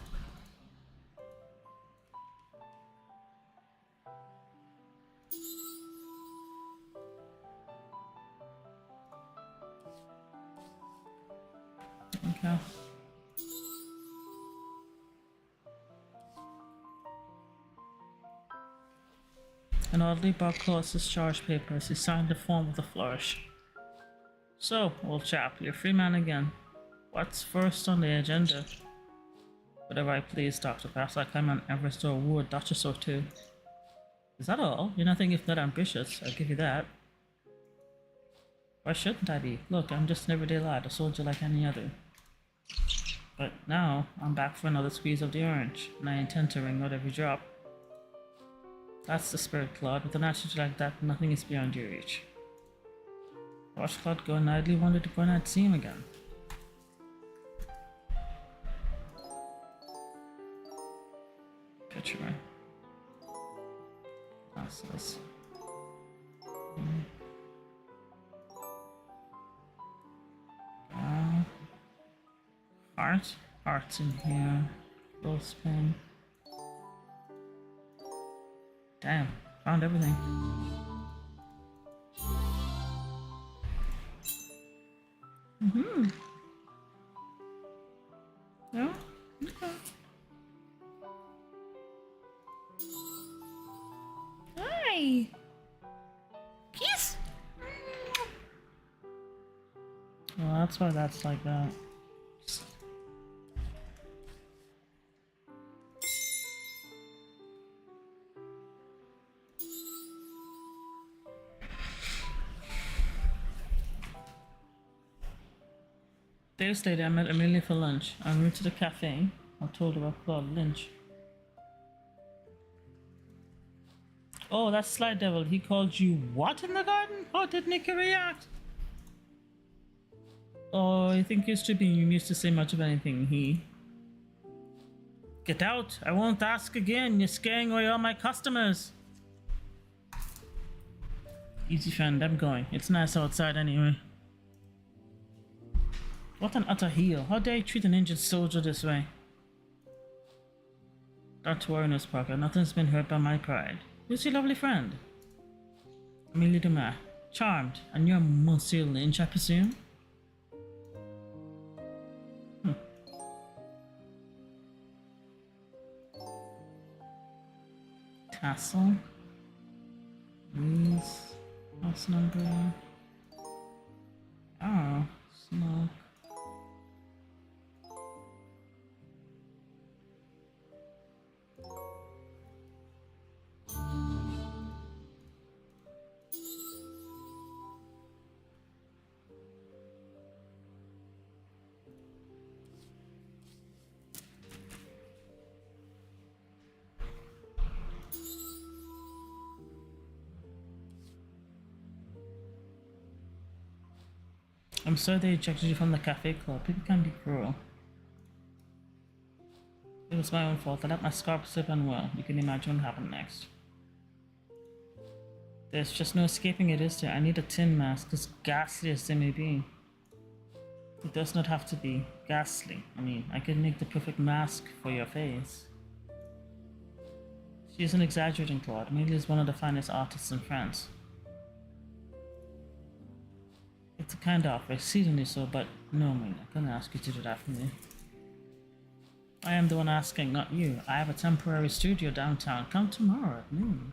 Okay. An orderly brought close discharge papers. He signed the form with a flourish. So, old chap, you're a free man again. What's first on the agenda? Whatever I please, Doctor. Perhaps I climb an Everest or woo a duchess or two. Is that all? You're nothing if not ambitious, I'll give you that. Why shouldn't I be? Look, I'm just an everyday lad, a soldier like any other. But now, I'm back for another squeeze of the orange, and I intend to wring out every drop. That's the spirit, Claude. With an attitude like that, nothing is beyond your reach. Watch Claude go and idly wondered if I'd see him again. Picture me. Glasses. Heart's in here. Clothespin. Damn, found everything. No? Okay. Hi! Kiss! Well, that's why that's like that. Days later, I met Amelia for lunch. En route to the cafe, I told her about Claude Lynch. Oh, that sly devil, he called you what in the garden? How did Nicky react? Oh, I think he's Tribune used to say much of anything, he. Get out, I won't ask again, you're scaring away all my customers. Easy friend, I'm going. It's nice outside anyway. What an utter heel. How dare you treat an injured soldier this way? Don't worry, Miss Parker. Nothing's been hurt by my pride. Who's your lovely friend? Amelie Dumas. Charmed. And you're Monsieur Lynch, I presume? Castle. Please. House number. Oh. Smoke. I'm sorry they ejected you from the cafe club. People can be cruel. It was my own fault. I let my scarf slip unwell. You can imagine what happened next. There's just no escaping it, is there? I need a tin mask, as ghastly as they may be. It does not have to be ghastly. I mean, I could make the perfect mask for your face. She isn't exaggerating, Claude. Amelia is one of the finest artists in France. It's a kind offer, exceedingly so, but no, Amelia, I couldn't ask you to do that for me. I am the one asking, not you. I have a temporary studio downtown. Come tomorrow at noon.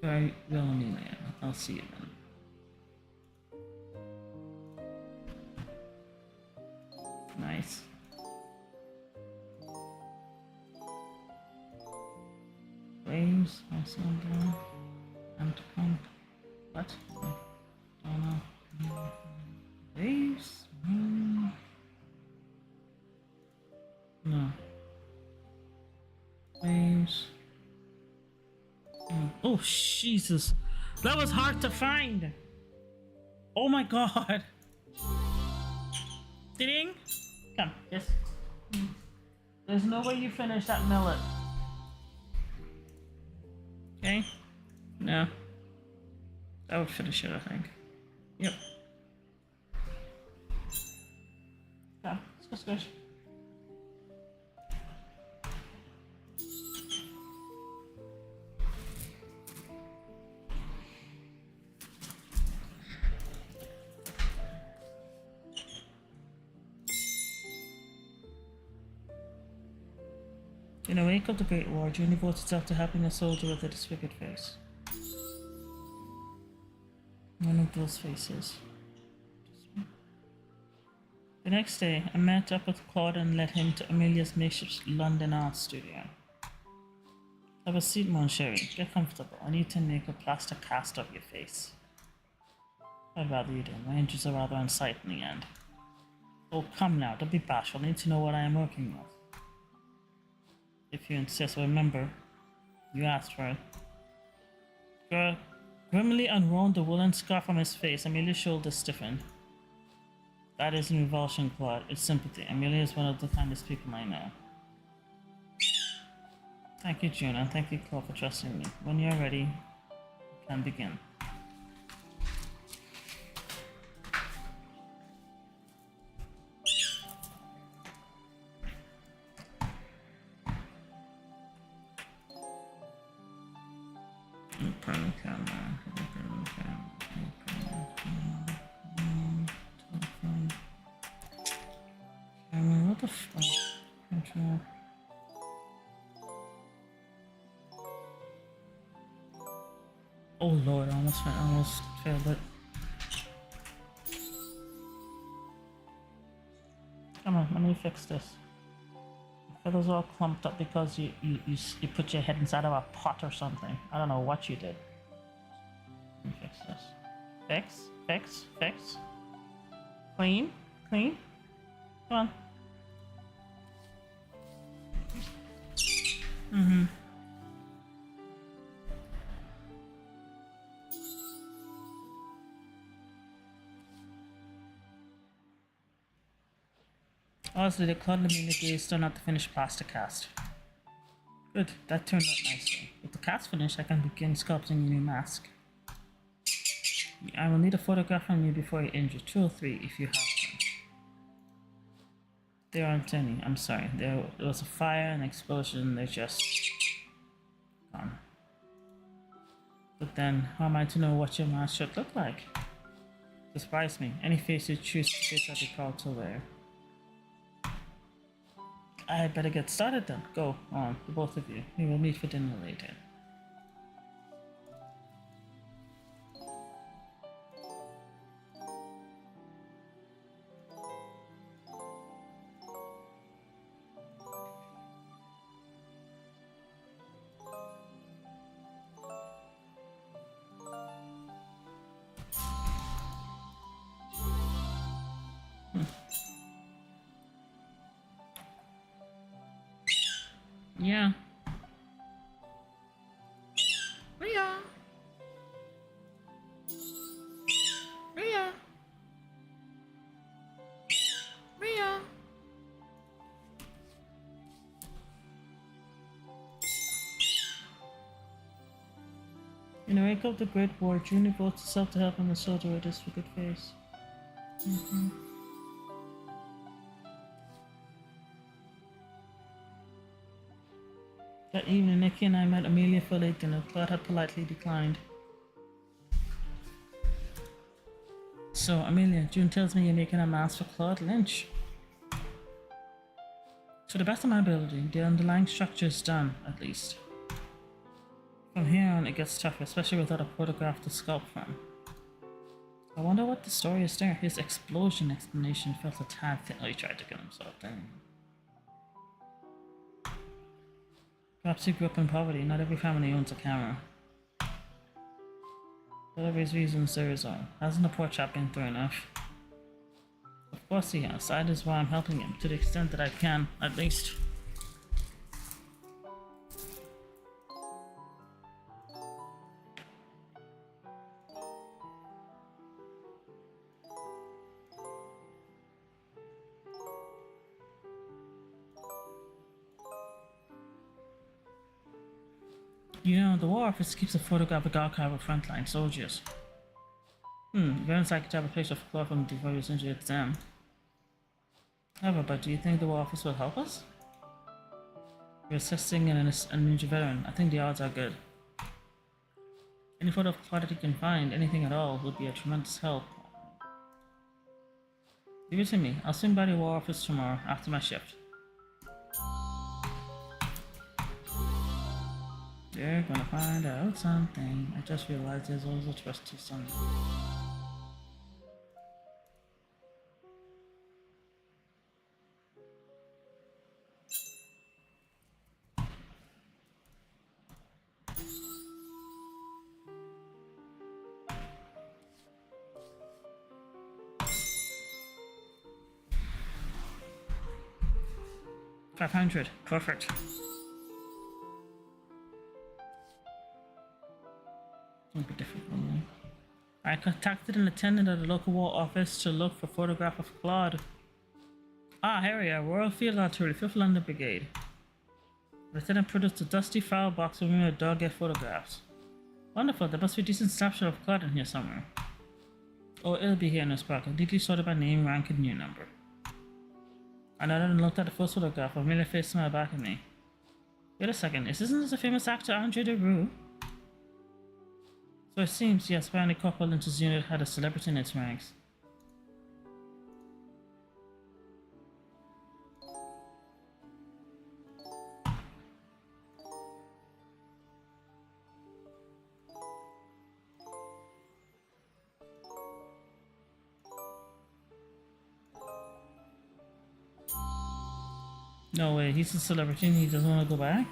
Very well, Amelia. I'll see you then. Nice. Waves, house number, and pump. What? Don't know. Waves? No. Waves. Oh, Jesus. That was hard to find. Oh my God. Ding. Come, yes. There's no way you finish that millet. Okay. No. That would finish it, I think. Yep. Come, let's go squish. In the wake of the Great War, June devotes itself to helping a soldier with a disfigured face. One of those faces. The next day, I met up with Claude and led him to Amelia's makeshift London art studio. Have a seat, mon chéri. Get comfortable. I need to make a plaster cast of your face. I'd rather you didn't. My injuries are rather unsightly in the end. Oh, come now. Don't be bashful. I need to know what I am working with. If you insist, remember, you asked for it. Girl grimly unwound the woolen scarf from his face. Amelia's shoulders stiffened. That isn't revulsion, Claude. It's sympathy. Amelia is one of the kindest people I know. Thank you, June, and thank you, Claude, for trusting me. When you're ready, you can begin. Open camera. Open camera. What the fuck? Control. Oh lord, I almost failed it. Come on, let me fix this. Your feathers all clumped up because you put your head inside of a pot or something. I don't know what you did. Let me fix this. Fix. Clean. Come on. Honestly, the Claude Amelia gaze still not the finished plaster cast. Good, that turned out nicely. With the cast finished, I can begin sculpting a new mask. I will need a photograph from you before you injure 2 or 3 if you have them. There aren't any, I'm sorry. There was a fire, an explosion, they're just gone. But then, how am I to know what your mask should look like? Surprise me. Any face you choose to face, I'll be proud to wear. I had better get started then. Go on, the both of you. We will meet for dinner later. Yeah. Ria. In the wake of the Great War, June devotes herself to helping the soldier with his wicked face. That evening, Nikki and I met Amelia for late dinner. Claude had politely declined. So, Amelia, June tells me you're making a mask for Claude Lynch. To the best of my ability, the underlying structure is done, at least. From here on, it gets tougher, especially without a photograph to sculpt from. I wonder what the story is there. His explosion explanation felt a tad thin. Oh, he tried to kill himself, dang. Perhaps he grew up in poverty. Not every family owns a camera. Whatever his reasons, there is all. Hasn't the poor chap been through enough? Of course he has. That is why I'm helping him, to the extent that I can, at least. You know, the War Office keeps a photographic archive of frontline soldiers. Very like to have a picture of Claude from before his injury exam. However, but do you think the War Office will help us? We're assessing an injured veteran. I think the odds are good. Any photo of Claude that you can find, anything at all, would be a tremendous help. Leave it to me. I'll swing by the War Office tomorrow after my shift. They're gonna find out something. I just realized there's always a twist to something. 500. Perfect. Won't be difficult, man. I contacted an attendant at the local war office to look for a photograph of Claude. Ah, Harry, a Royal Field Artillery, 5th London Brigade. The lieutenant produced a dusty file box with a dog get photographs. Wonderful, there must be a decent snapshot of Claude in here somewhere. Oh, it'll be here in this pack. Neatly sorted by name, rank, and new number. I nodded and looked at the first photograph. A familiar face smiled back at me. Wait a second, isn't this the famous actor Andre Deroux? So it seems, yes, apparently Corporal Lynch's unit had a celebrity in its ranks. No way, he's a celebrity and he doesn't want to go back?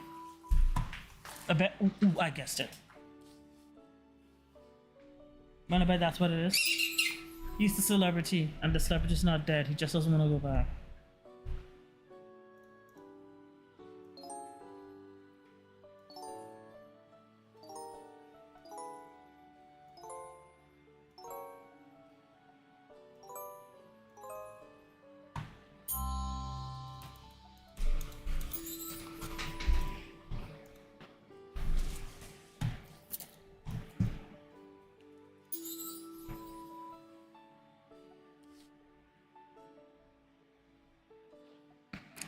I bet. Ooh, I guessed it. Man, I bet that's what it is. He's the celebrity, and the celebrity's not dead. He just doesn't want to go back.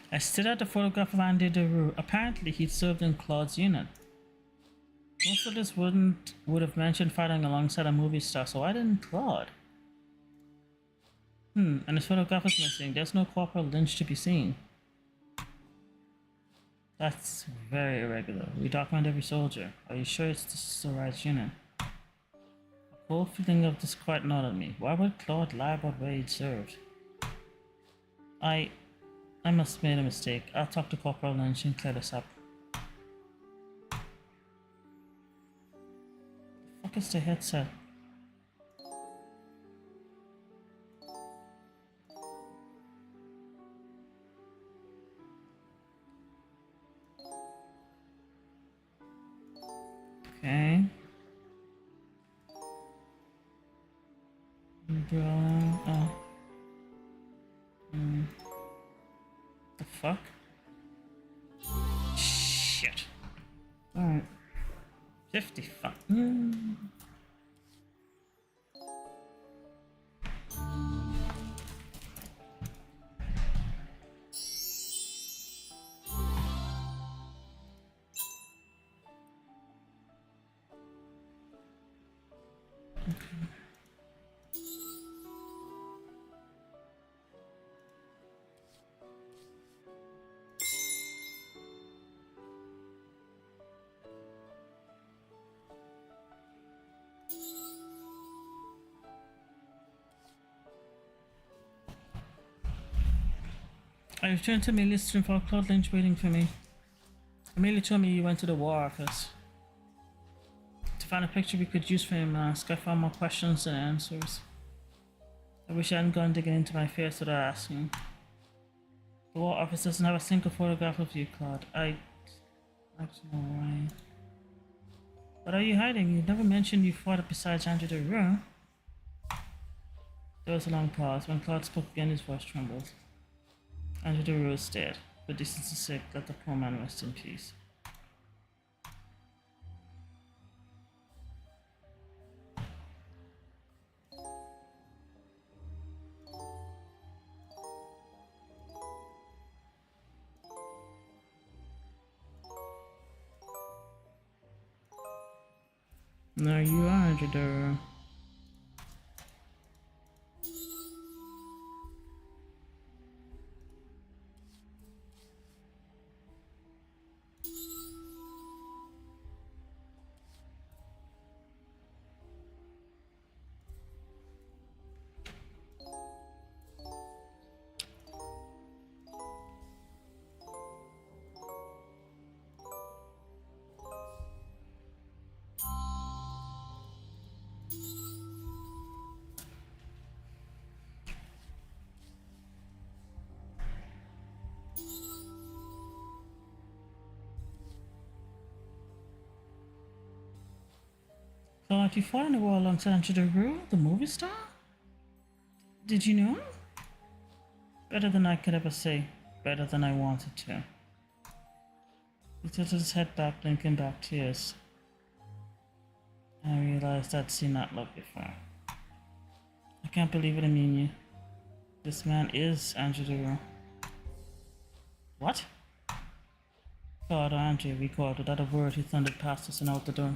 I stared at the photograph of Andy Deroux. Apparently, he'd served in Claude's unit. Most of this would have mentioned fighting alongside a movie star, so why didn't Claude? And his photograph is missing. There's no Corporal Lynch to be seen. That's very irregular. We document every soldier. Are you sure it's the right unit? A whole feeling of disquiet gnawed at me. Why would Claude lie about where he'd served? I must have made a mistake. I'll talk to Corporal Lynch and clear this up. The fuck is the headset? Okay. Oh. The fuck? Shit. Alright. 55. I returned to Amelia's stream for Claude Lynch waiting for me. Amelia told me you went to the war office to find a picture we could use for your mask. I found more questions than answers. I wish I hadn't gone digging into my affairs without asking. The war office doesn't have a single photograph of you, Claude. I don't know why. What are you hiding? You never mentioned you fought besides Andre Deroux. There was a long pause. When Claude spoke again, his voice trembled. Andre Deroux is dead. For decency's sake, let the poor man rest in peace. There you are, Andre Deroux. Thought you fought in the war alongside Angela Rue, the movie star? Did you know? Better than I could ever say. Better than I wanted to. He tilted his head back, blinking back tears. I realized I'd seen that look before. I can't believe it, Amelia. This man is Angela Rue. What? God, Andre recalled. Without a word, he thundered past us and out the door.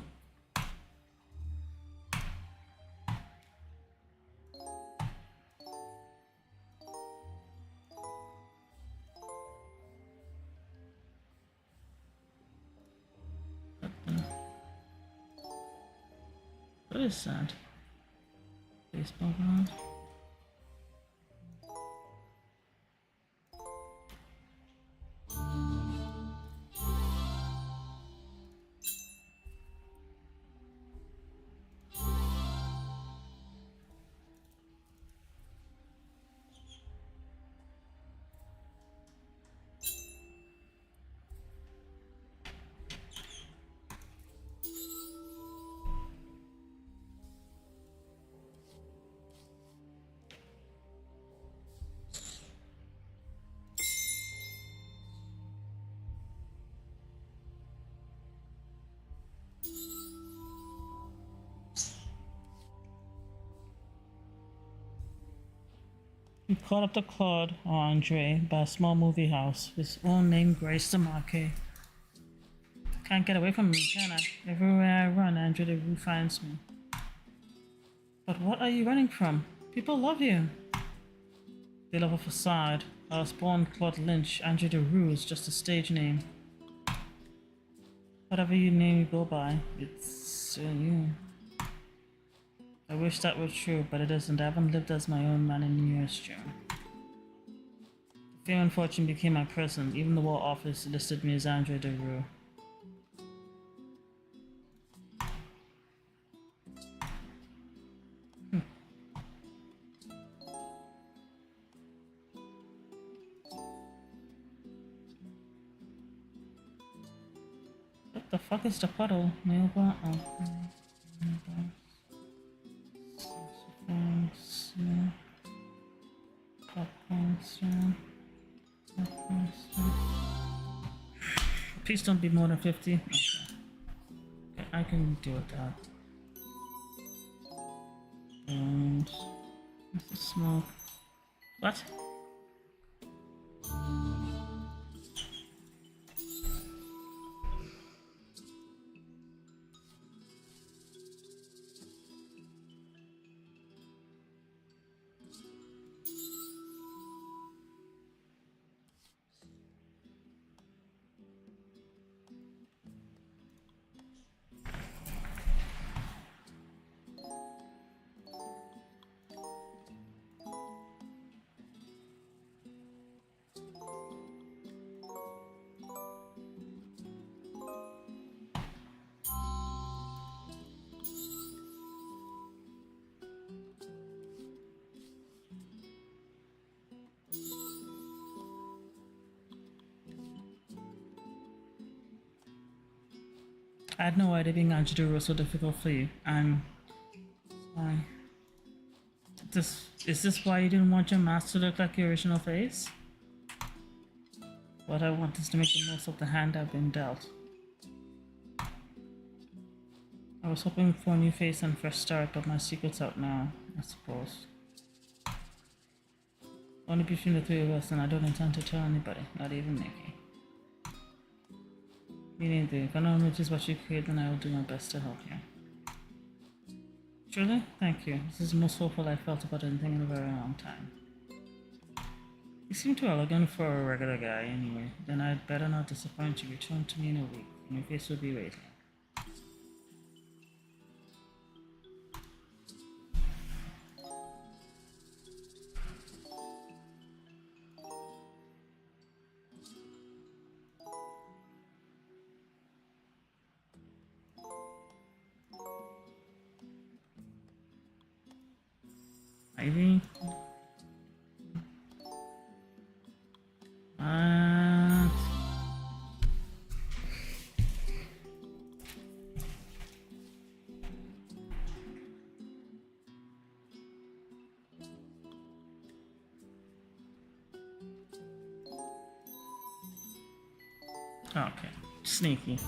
What is that? Baseball ground? He called up the Claude Andre by a small movie house. His own name graced the marquee. Can't get away from me, can I? Everywhere I run, Andre the Rue finds me. But what are you running from? People love you. They love a facade. I was born Claude Lynch. Andre the Rue is just a stage name. Whatever you name you go by, it's you. I wish that were true, but it isn't. I haven't lived as my own man in years, Joe. Fame and fortune became my prison. Even the war office listed me as Andre the Rue. What the fuck is the puddle? Mailbox? Oh. Mailbox. Please don't be more than 50. Okay, I can deal with that. And this is smoke. What? I had no idea being Angela was so difficult for you. I'm sorry. Is this why you didn't want your mask to look like your original face? What I want is to make the most of the hand I've been dealt. I was hoping for a new face and fresh start, but my secret's out now, I suppose. Only between the three of us, and I don't intend to tell anybody, not even Nikki. Me neither. If I don't notice what you create, then I will do my best to help you. Truly? Thank you. This is the most hopeful I've felt about anything in a very long time. You seem too elegant for a regular guy anyway. Then I'd better not disappoint you. Return to me in a week, and your face will be waiting. Ivy. Okay. Sneaky.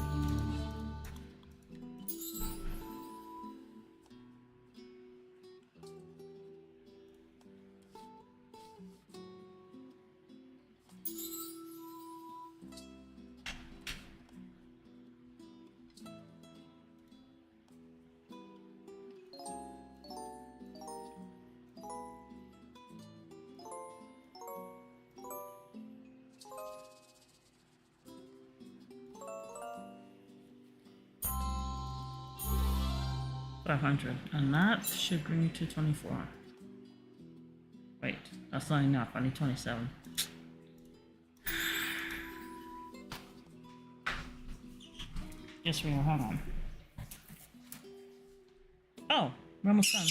$500. And that should bring me to 24. Wait, that's not enough. I need 27. Yes, we are. Hold on. Oh, we're almost done.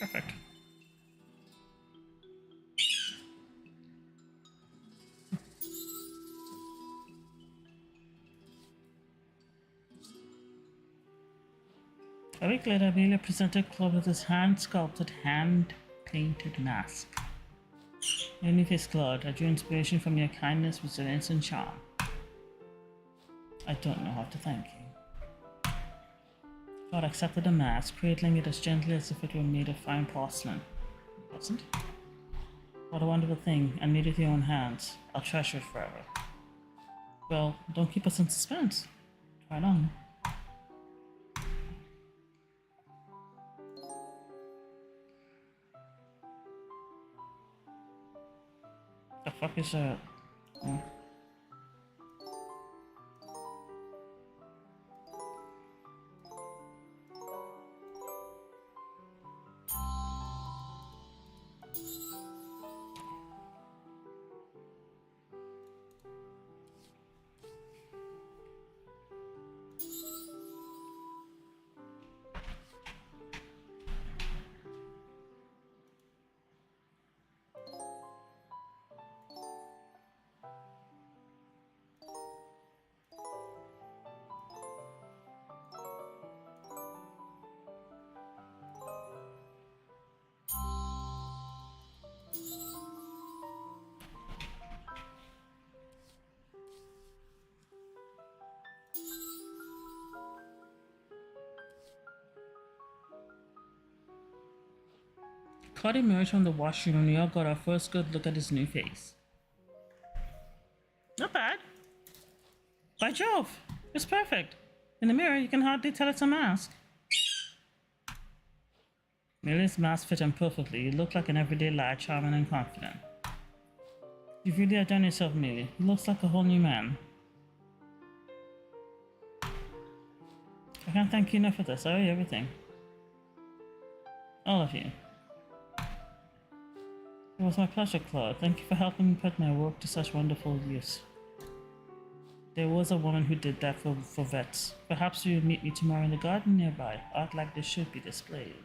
Perfect. A week later, Amelia presented Claude with his hand-sculpted, hand-painted mask. Uniface Claude, I drew inspiration from your kindness, resilience, and charm. I don't know how to thank you. Claude accepted the mask, cradling it as gently as if it were made of fine porcelain. It wasn't? What a wonderful thing, and made with your own hands. I'll treasure it forever. Well, don't keep us in suspense. Try it on. The fuck is that? Oh. Claude emerged from the washroom and we all got our first good look at his new face. Not bad. By Jove, it's perfect. In the mirror, you can hardly tell it's a mask. Millie's mask fit him perfectly. You look like an everyday lad, charming and confident. You've really outdone yourself, Millie. He looks like a whole new man. I can't thank you enough for this. I owe you everything. All of you. It was my pleasure, Claude. Thank you for helping me put my work to such wonderful use. There was a woman who did that for vets. Perhaps you'll meet me tomorrow in the garden nearby. Art like this should be displayed.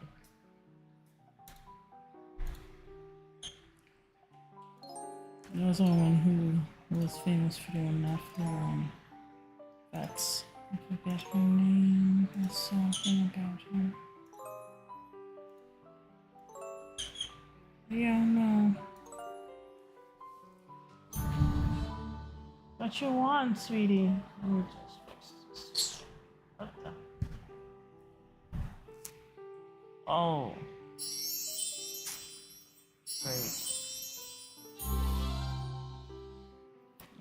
There was a woman who was famous for doing that for vets. I forget her name. I saw something about her. Yeah, no. What you want, sweetie? Let me just fix this. What the? Oh. Great.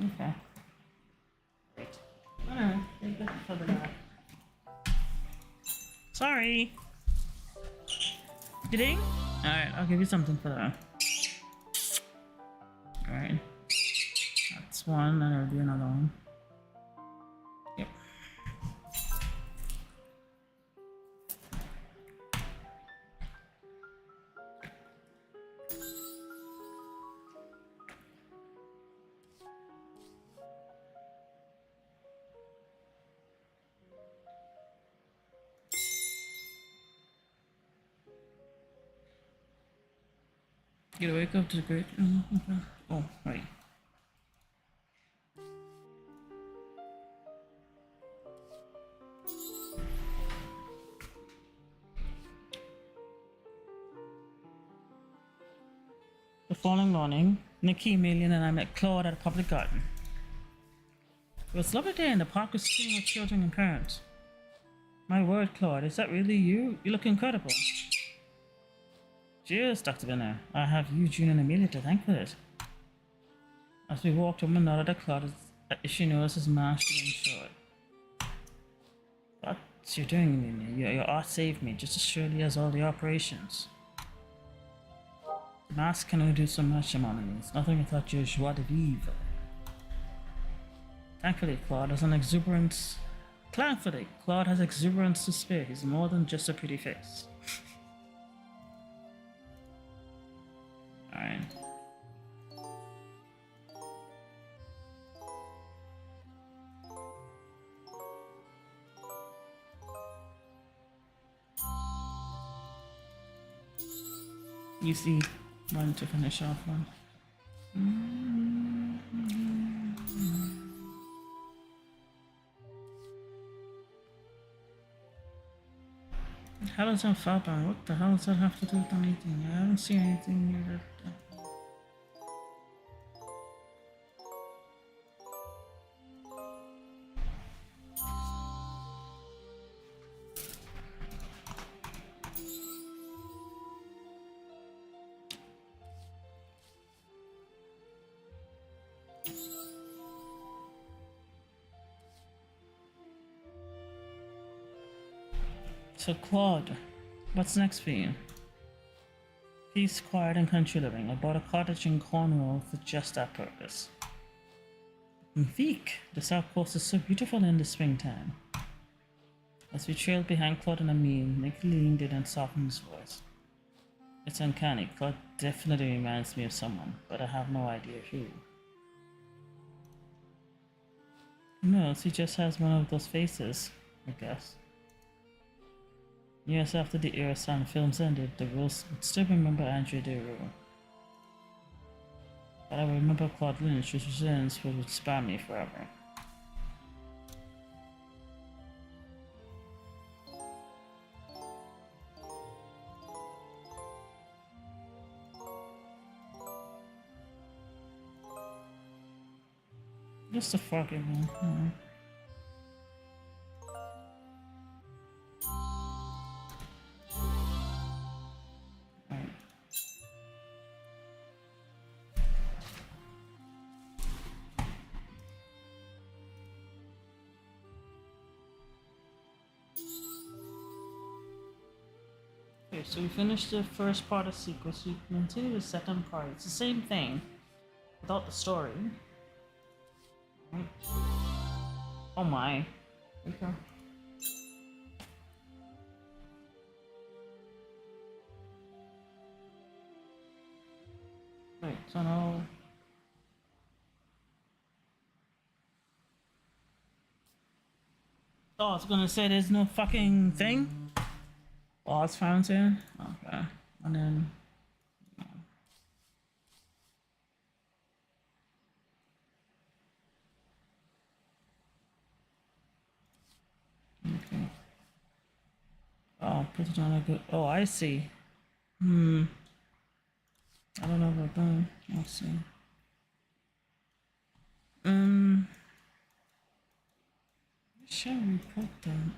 Okay. Great. Alright, take that for the back. Sorry. Kidding? Alright, I'll give you something for that. Alright. That's one, and I'll do another one. Yep. You gotta wake up to the great. Okay. Oh, right. The following morning, Nikki, Emilian, and I met Claude at a public garden. It was a lovely day in the park with screaming with children and parents. My word, Claude, is that really you? You look incredible. Cheers, Dr. Benner. I have you, June, and Amelia to thank for it. As we walked, a woman nodded at Claude as she noticed his mask being short. What you're doing, Amelia? Your art saved me just as surely as all the operations. The mask can only do so much, mon ami. It's nothing without your joie de vivre. Thankfully, Claude has exuberance to spare. He's more than just a pretty face. Alright. You see, one to finish off one. How does that fall by? What the hell does that have to do with anything? I haven't seen anything near that. So Claude, what's next for you? Peace, quiet, and country living. I bought a cottage in Cornwall for just that purpose. Vic, the south coast is so beautiful in the springtime. As we trailed behind Claude and Amin, Nick leaned in and softened his voice. It's uncanny. Claude definitely reminds me of someone, but I have no idea who. Who knows? He just has one of those faces, I guess. Years after the Erasan films ended, the Rose would still remember Andrea Derulo. But I remember Claude Lynch, whose resilience would inspire me forever. Just a fucking one. Okay, so we finished the first part of sequence. We continue the second part. It's the same thing, without the story. Right. Oh my. Okay. Wait, so no. Oh, I was gonna say there's no fucking thing. Lost fountain. Okay, and then. Okay. Oh, put it on a good. Oh, I see. I don't know about that. Let's see. Shall we put that?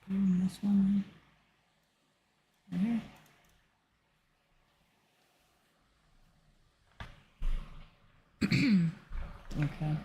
This one right here. Okay.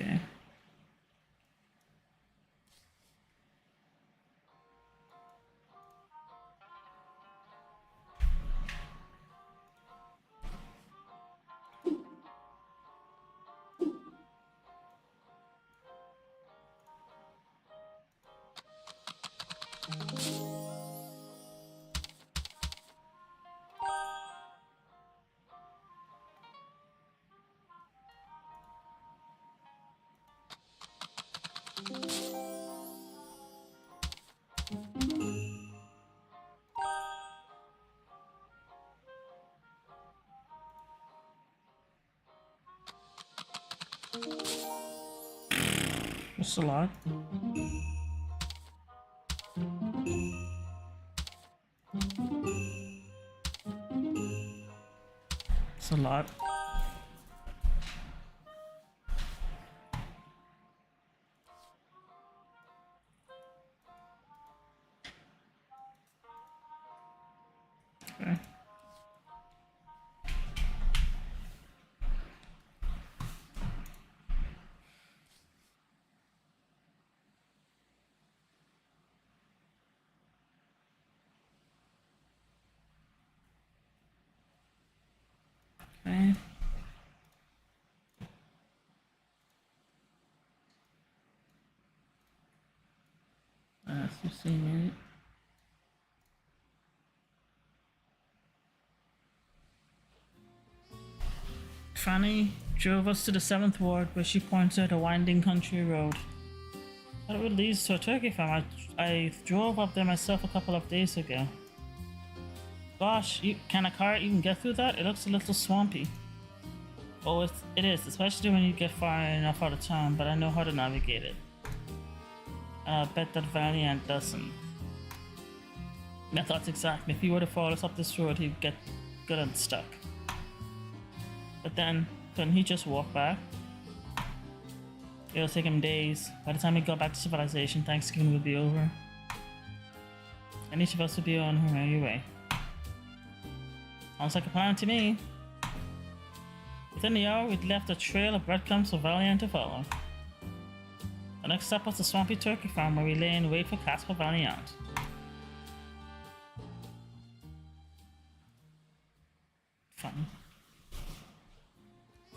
Okay. That's a lot. It's a lot. Okay. Okay. That's 15 minutes. Fanny drove us to the 7th Ward where she points out a winding country road. That road leads to a turkey farm. I drove up there myself a couple of days ago. Gosh, can a car even get through that? It looks a little swampy. Oh, it is, especially when you get far enough out of town, but I know how to navigate it. I bet that Valiant doesn't. My thoughts exactly. If he were to follow us up this road, he'd get good and stuck. But then, couldn't he just walk back? It'll take him days. By the time we got back to civilization, Thanksgiving will be over. And each of us will be on her merry way. Sounds like a plan to me. Within the hour, we'd left a trail of breadcrumbs for Valiant to follow. The next stop was the swampy turkey farm where we lay in wait for Casper Valiant. Fun.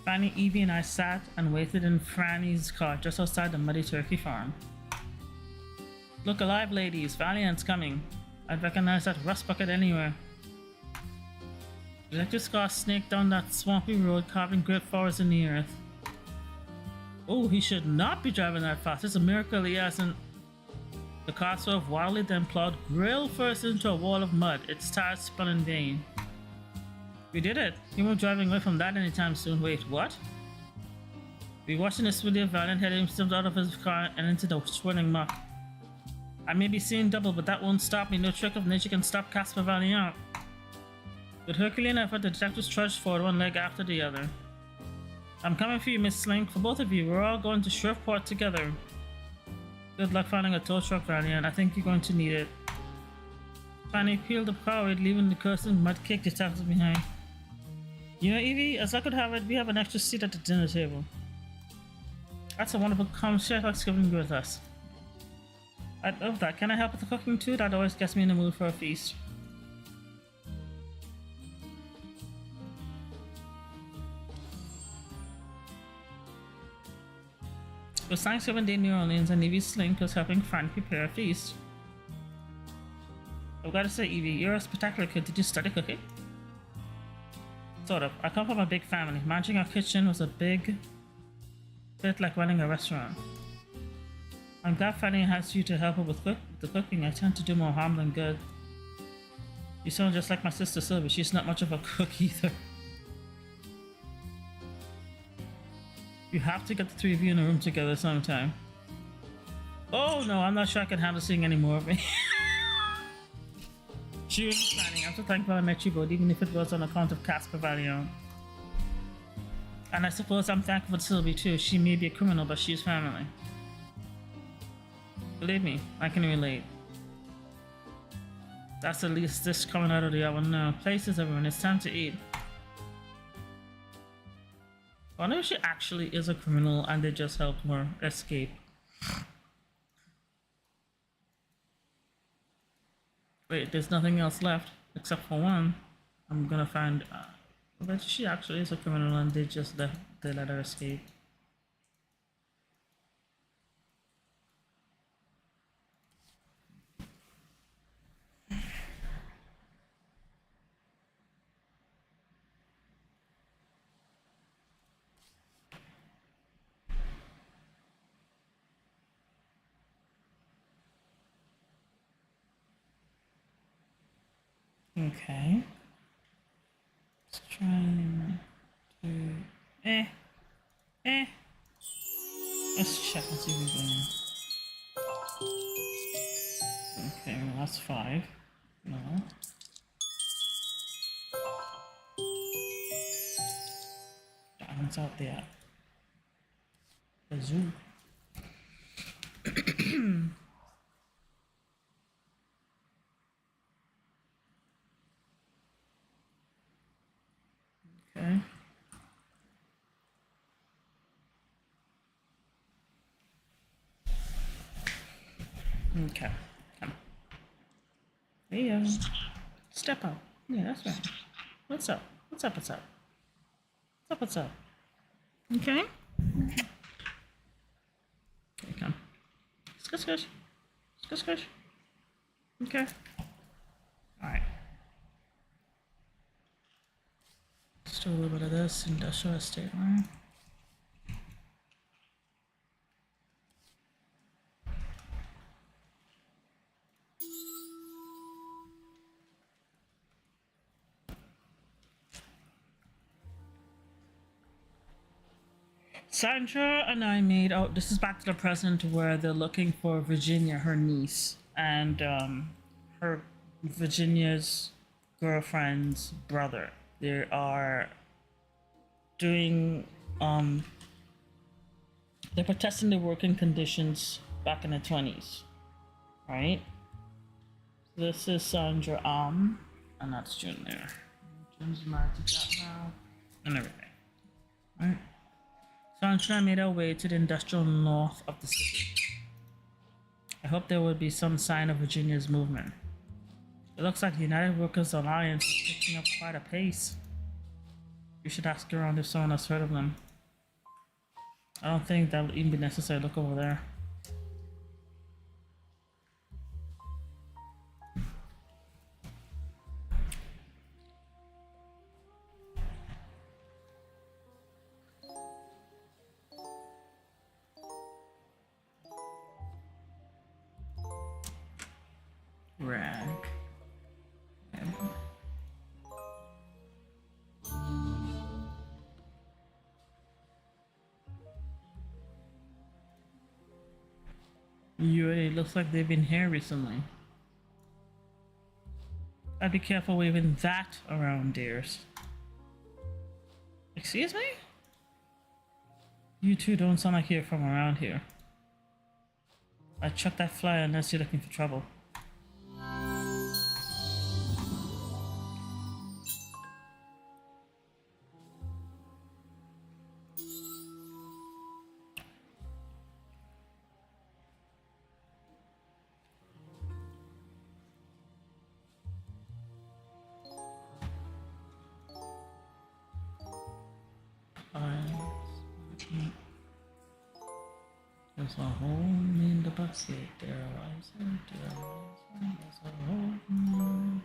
Fanny, Evie, and I sat and waited in Franny's car just outside the muddy turkey farm. Look alive, ladies, Valiant's coming. I'd recognize that rust bucket anywhere. The electric car snaked down that swampy road, carving great furrows in the earth. Oh, he should not be driving that fast. It's a miracle he hasn't. The car swerved wildly, then plowed grill first into a wall of mud. Its tires spun in vain. We did it. He won't be driving away from that anytime soon. Wait, what? We watched in this video Valiant heading himself out of his car and into the swirling muck. I may be seeing double, but that won't stop me. No trick of nature can stop Casper Valiant. With Herculean effort, the detectives trudged forward, one leg after the other. I'm coming for you, Miss Slink. For both of you, we're all going to Shreveport together. Good luck finding a tow truck, Valiant. I think you're going to need it. Fanny peeled the car away, leaving the cursing mud-caked detectives behind. You know, Evie, as I could have it, we have an extra seat at the dinner table. That's a wonderful share Thanksgiving with us. I'd love that. Can I help with the cooking too? That always gets me in the mood for a feast. It was Thanksgiving Day in New Orleans and Evie Slink was helping Franny prepare a feast. I've got to say, Evie, you're a spectacular kid. Did you study cooking? Sort of. I come from a big family. Managing our kitchen was a bit like running a restaurant. I'm glad Fanny has you to help her with the cooking. I tend to do more harm than good. You sound just like my sister Sylvie. She's not much of a cook either. You have to get the three of you in a room together sometime. Oh no, I'm not sure I can handle seeing any more of me. She was planning. I'm so thankful I met you both, even if it was on account of Casper Valiant. And I suppose I'm thankful for Sylvie too. She may be a criminal, but she's family. Believe me, I can relate. That's the least dish coming out of the oven now. Places everyone, it's time to eat. I wonder if she actually is a criminal and they just helped her escape. Wait, there's nothing else left except for one. I'm gonna find. I bet she actually is a criminal and they just let her escape. Okay. Let's try to. Eh. Eh. Let's check and see if we're going. Okay, well, that's 5. No. Diamonds out there. The zoo. Okay. Okay. Come. There you go. Step up. Yeah, that's right. What's up? What's up? What's up? What's up? What's up? Okay. Okay, come. Squish, squish. Squish, squish. Okay. Alright. Let's do a little bit of this industrial estate line. Sandra and I made out. This is back to the present where they're looking for Virginia, her niece, and her Virginia's girlfriend's brother. They are doing. They're protesting the working conditions back in the 20s, right? This is Sandra and that's June there. June's married to Jack now, and everything, right? Sandra made her way to the industrial north of the city. I hope there will be some sign of Virginia's movement. It looks like the United Workers Alliance is picking up quite a pace. You should ask around if someone has heard of them. I don't think that would even be necessary. Look over there. Rag. It looks like they've been here recently. I'd be careful waving that around, dears. Excuse me? You two don't sound like you're from around here. I chuck that flyer unless you're looking for trouble. There's a hole in the bucket, there rising, there's a hole in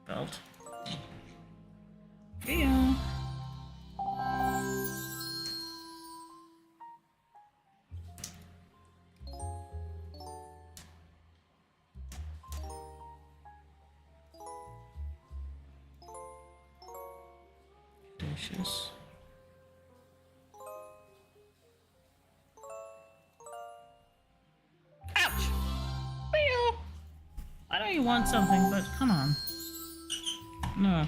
the belt. Yeah. Dishes. Ouch! Well, I know you want something, but come on. No.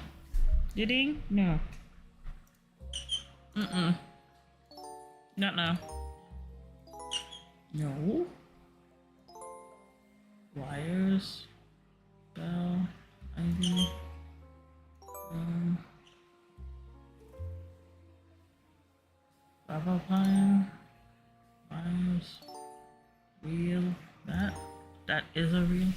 You ding? No. Mm-mm. Not now. No. Wires. Bell. Ivy. Bravo pine. Wires. Reel. That is a reel.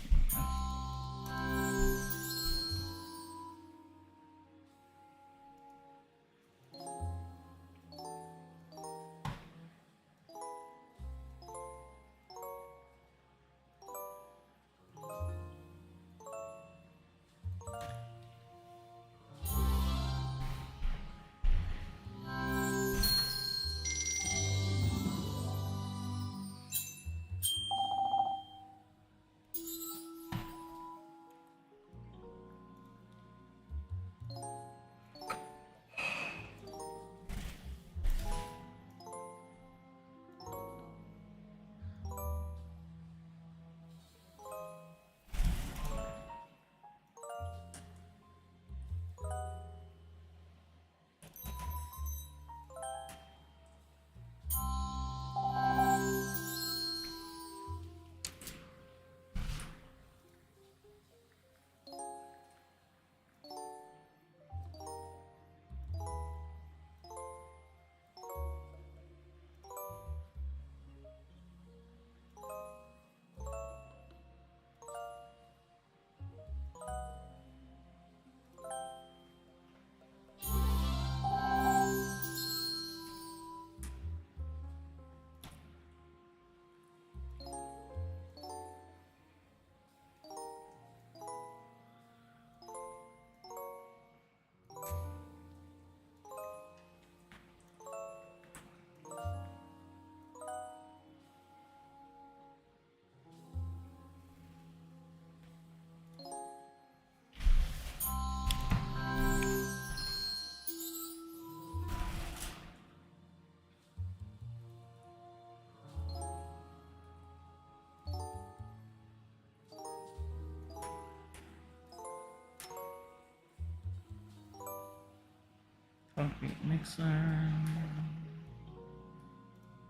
concrete mixer.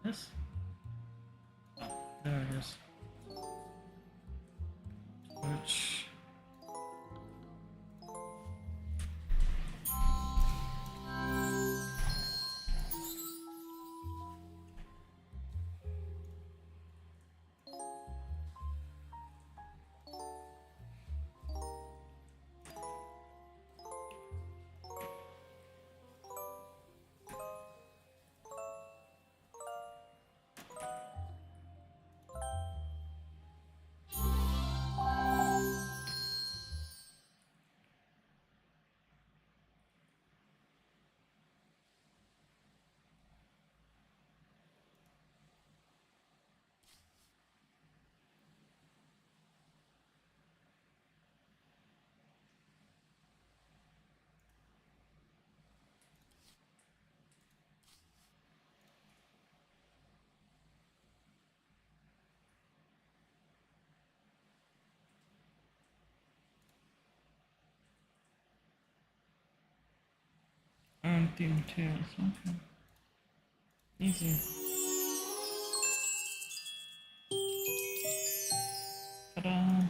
This? There it is. Torch. Empty materials, okay. Easy. Ta-da!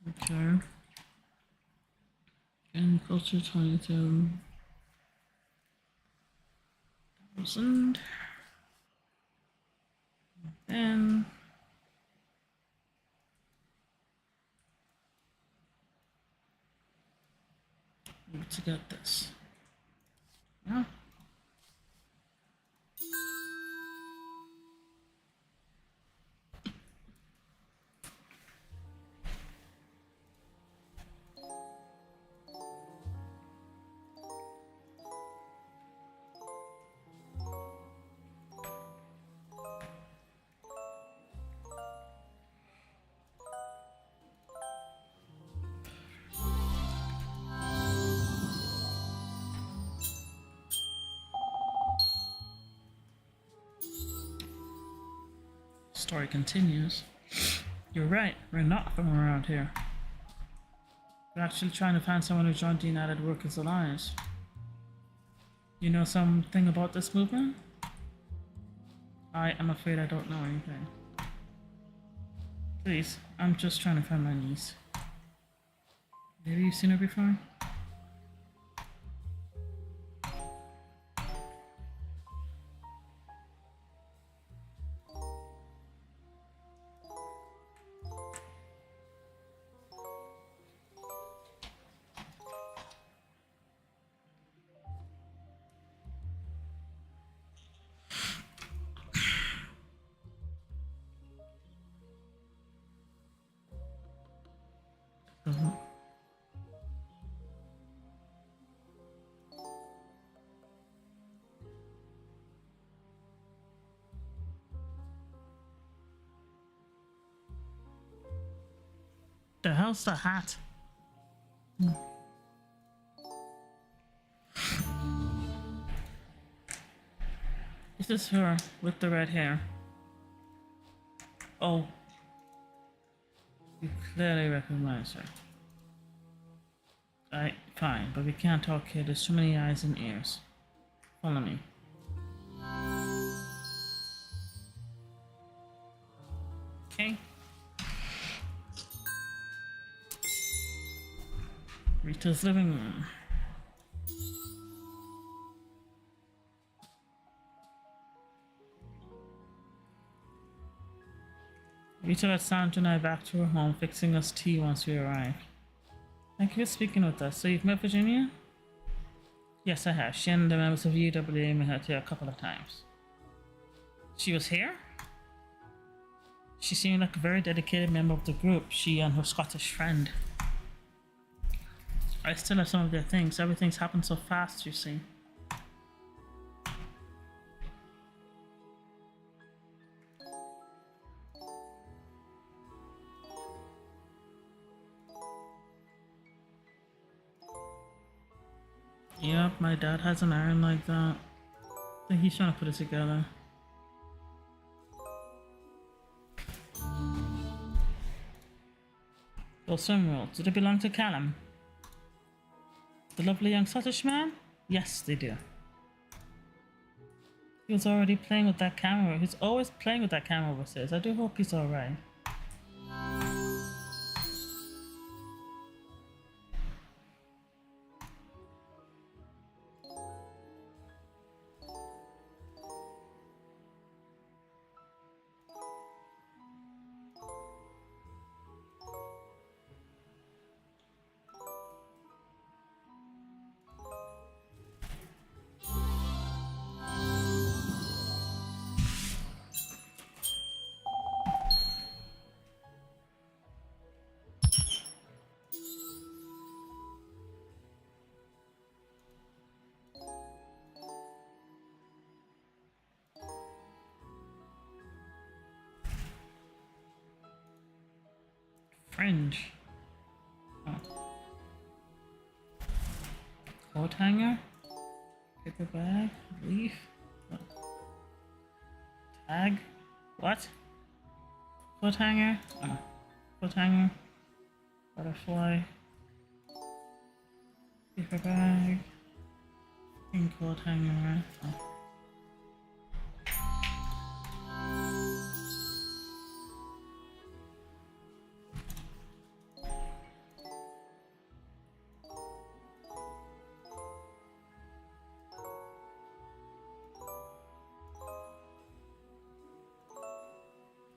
Okay. And culture 22,000. And to get this. Yeah. Story continues. You're right, we're not from around here. We're actually trying to find someone who joined the United Workers Alliance. You know something about this movement? I am afraid I don't know anything. Please, I'm just trying to find my niece. Maybe you've seen her before? The hell's the hat? This is her with the red hair. Oh. You clearly recognize her. Fine, but we can't talk here. There's too many eyes and ears. Follow me. Okay. Rita's living room. Rita had Sandra and I back to her home, fixing us tea once we arrived. Thank you for speaking with us. So you've met Virginia? Yes, I have. She and the members of UWA met her here a couple of times. She was here? She seemed like a very dedicated member of the group, she and her Scottish friend. I still have some of their things. Everything's happened so fast, you see. Yep, my dad has an iron like that. So he's trying to put it together. Those swim rules, do they belong to Callum? The lovely young Scottish man? Yes, they do. He was already playing with that camera. He's always playing with that camera overseas. I do hope he's alright. Fringe. Oh. Coat hanger. Paper bag. Leaf. What? Tag. What? Coat hanger. Oh. Coat hanger. Butterfly. Paper bag. Pink coat hanger. Oh.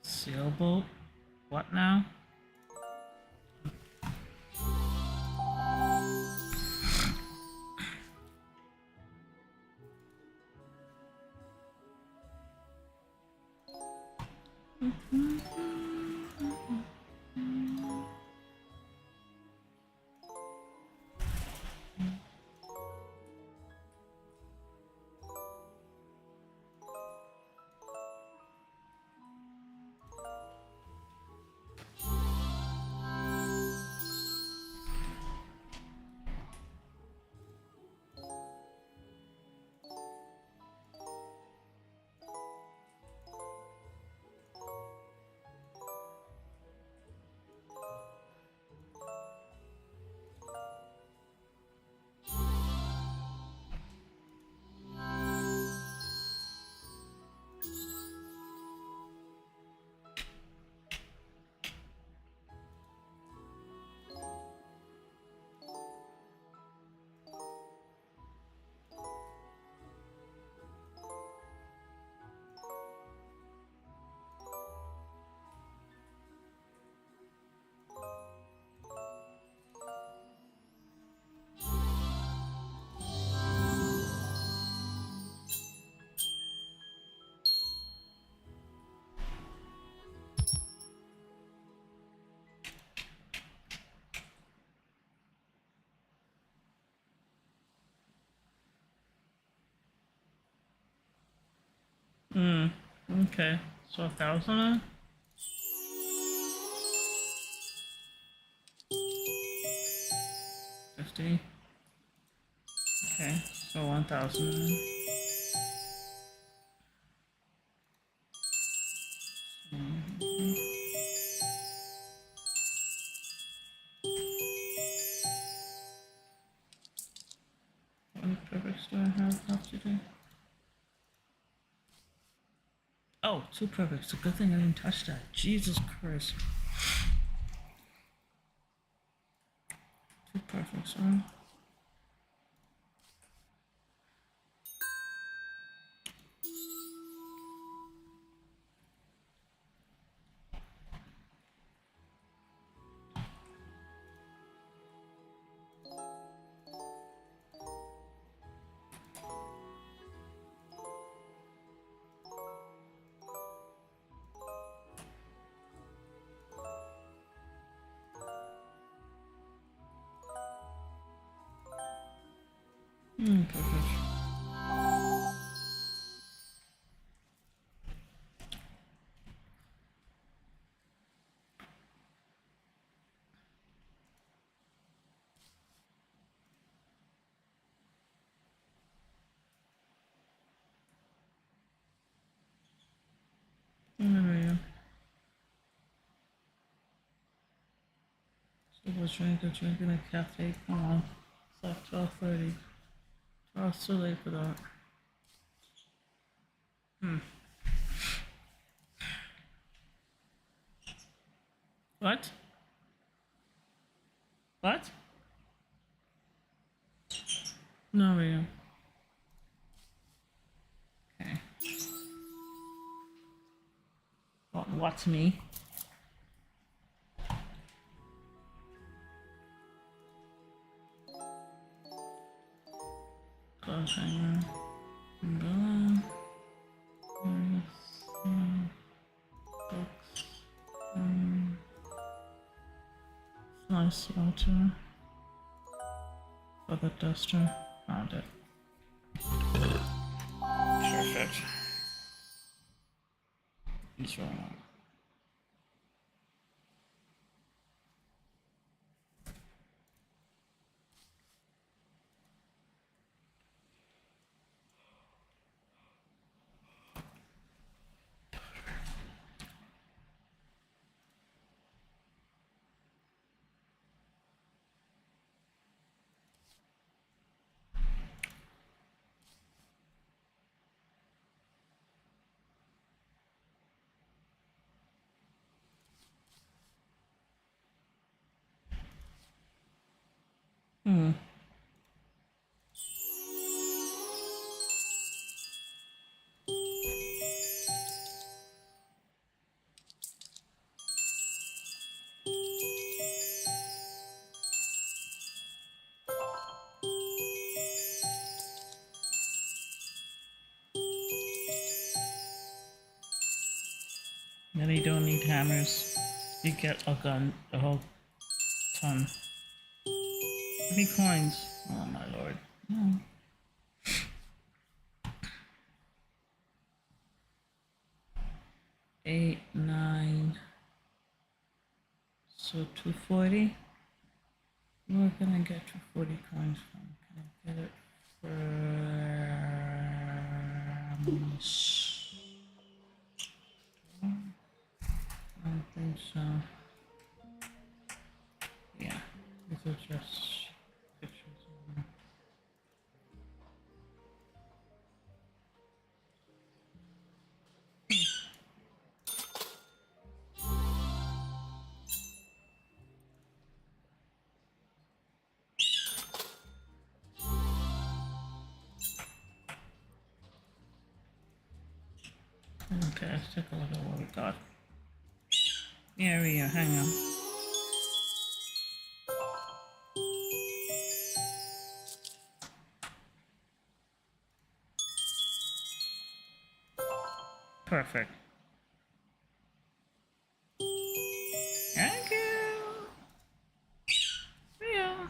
Sailboat. What now? Okay. So 1,000? 50. Okay. So 1,000. What perfects do I have to do? Oh, two perfects. A good thing I didn't touch that. Jesus Christ. Two perfects, right? Perfect. was drinking a cafe. Come on. It's like 12:30. Oh, it's too late for that. What? What? No, Rio. Okay. What's me? Close hanger. Umbrella. Books. Slice water. Feather duster. Found it. Perfect. It's wrong. Then you don't need hammers. You get a gun, a whole ton. 3 coins. Oh my lord. No. 8, 9. So 240. Where can I get 240 coins from? Can I get it from? I don't think so. Yeah, these are just pictures of them. Okay, let's take a look at what we got. Yeah, we are. Hang on. Perfect. Thank you. Yeah.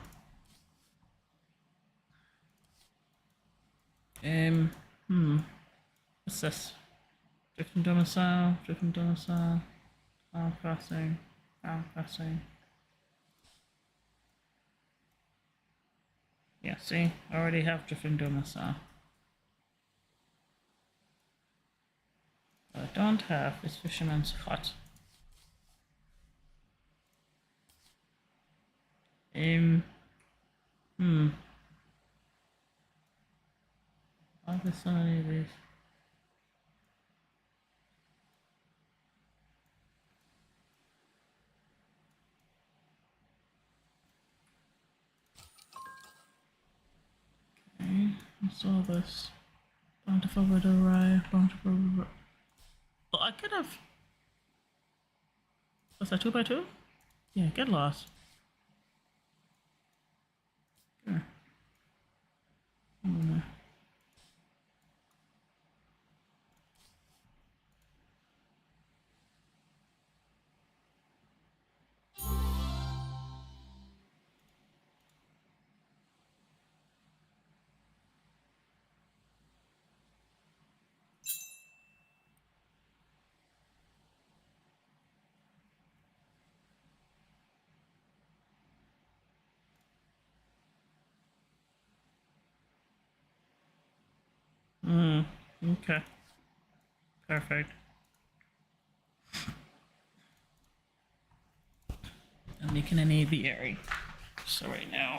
What's this? Different domicile, file pressing. Yeah, see, I already have different domicile. What I don't have is Fisherman's Hut. Why there's so many of these? Okay, what's all this? Bountiful widow rye, bountiful. Oh, I could have. Was that 2x2? Yeah, get lost. Sure. Okay. Perfect. And making an aviary. So right now,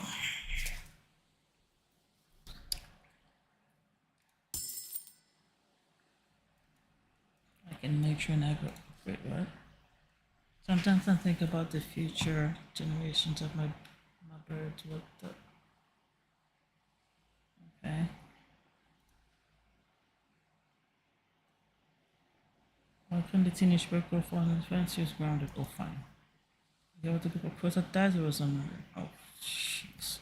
I can nature and agro. Wait, what? Sometimes I think about the future generations of my birds. What the? Okay. Why couldn't the teenage bird go for his friends? She was grounded. Oh, fine. The other people cross that dies or was murder. Oh, jeez.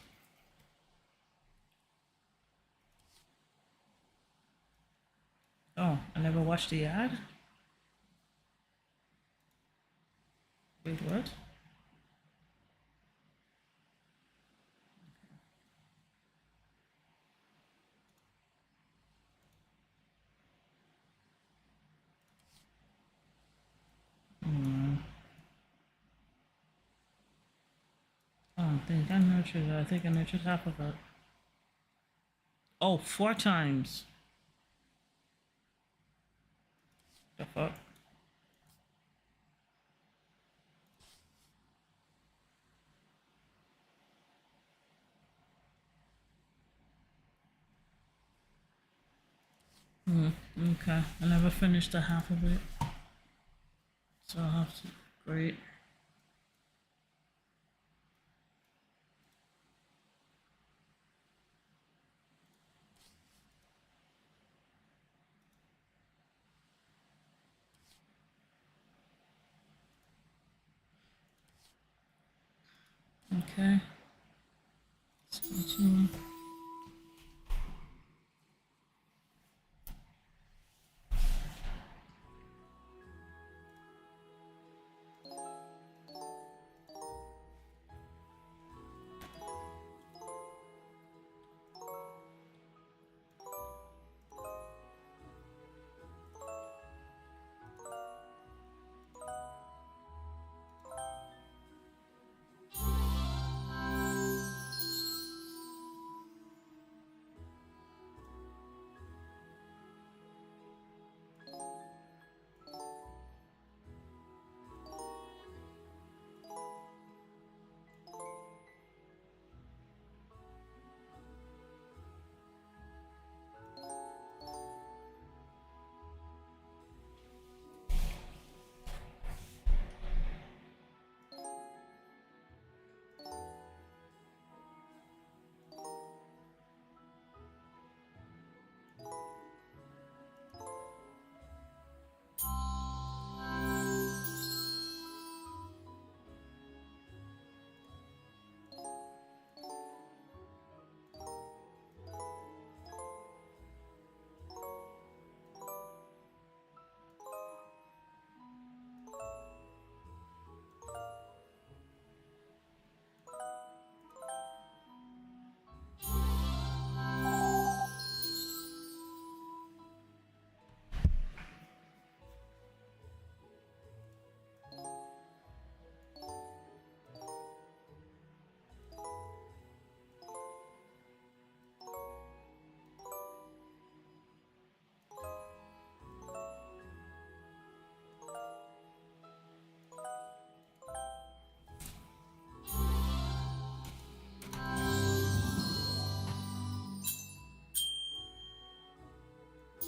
Oh, I never watched the ad? Wait, what? Hmm. I don't think I nurtured it. I think I nurtured half of it. Oh, 4 times. The fuck? Hmm. Okay. I never finished the half of it. So I'll have to. Great. Okay. Let's continue.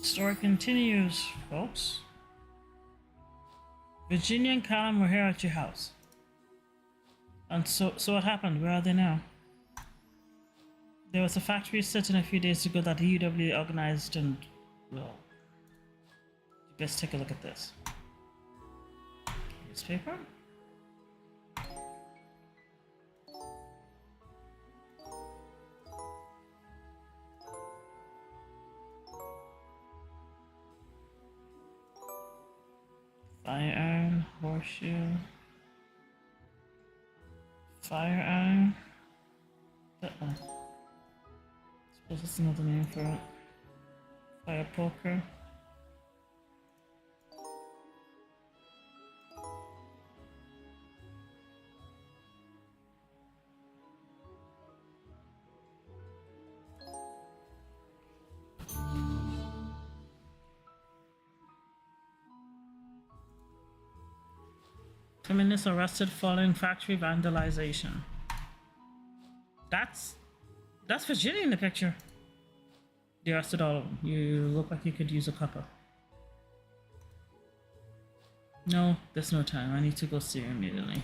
Story continues, folks. Virginia and Callum were here at your house. And so what happened? Where are they now? There was a factory sitting a few days ago that the UW organized and, well, let's take a look at this. Newspaper? Fire iron, horseshoe. Fire iron. Suppose that's another name for it. Fire poker. Feminists arrested following factory vandalization. That's Virginia in the picture. They arrested all of them. You look like you could use a cuppa. No, there's no time. I need to go see her immediately.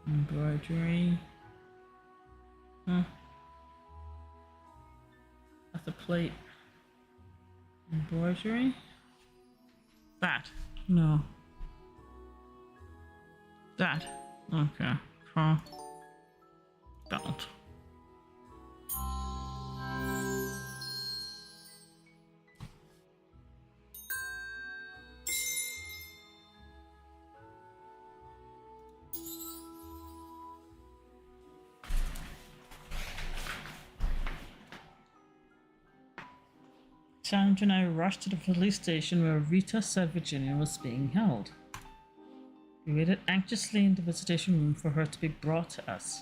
Embroidery. Huh. That's a plate. Embroidery? That. No. That. Okay. Huh. Belt. Chandra and I rushed to the police station where Rita said Virginia was being held. We waited anxiously in the visitation room for her to be brought to us.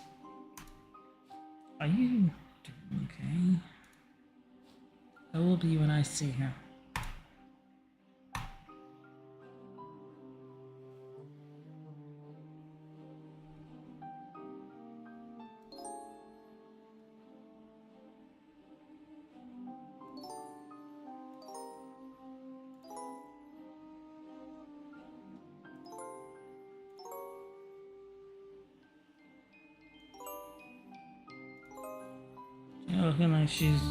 Are you doing okay? I will be when I see her. Looking like she's.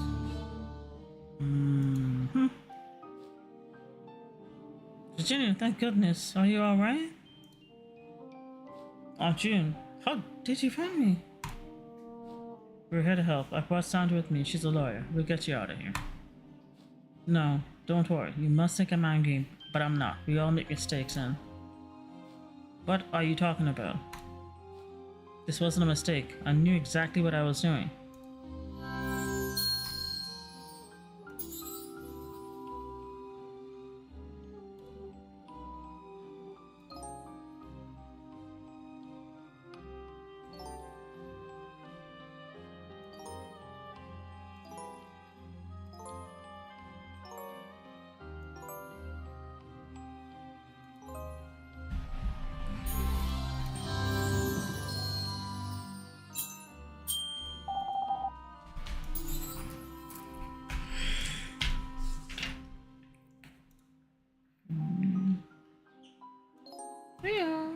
Virginia, thank goodness. Are you alright? Oh, June, how did you find me? We're here to help. I brought Sandra with me. She's a lawyer. We'll get you out of here. No, don't worry. You must think I'm angry, but I'm not. We all make mistakes, and. What are you talking about? This wasn't a mistake. I knew exactly what I was doing. Yeah.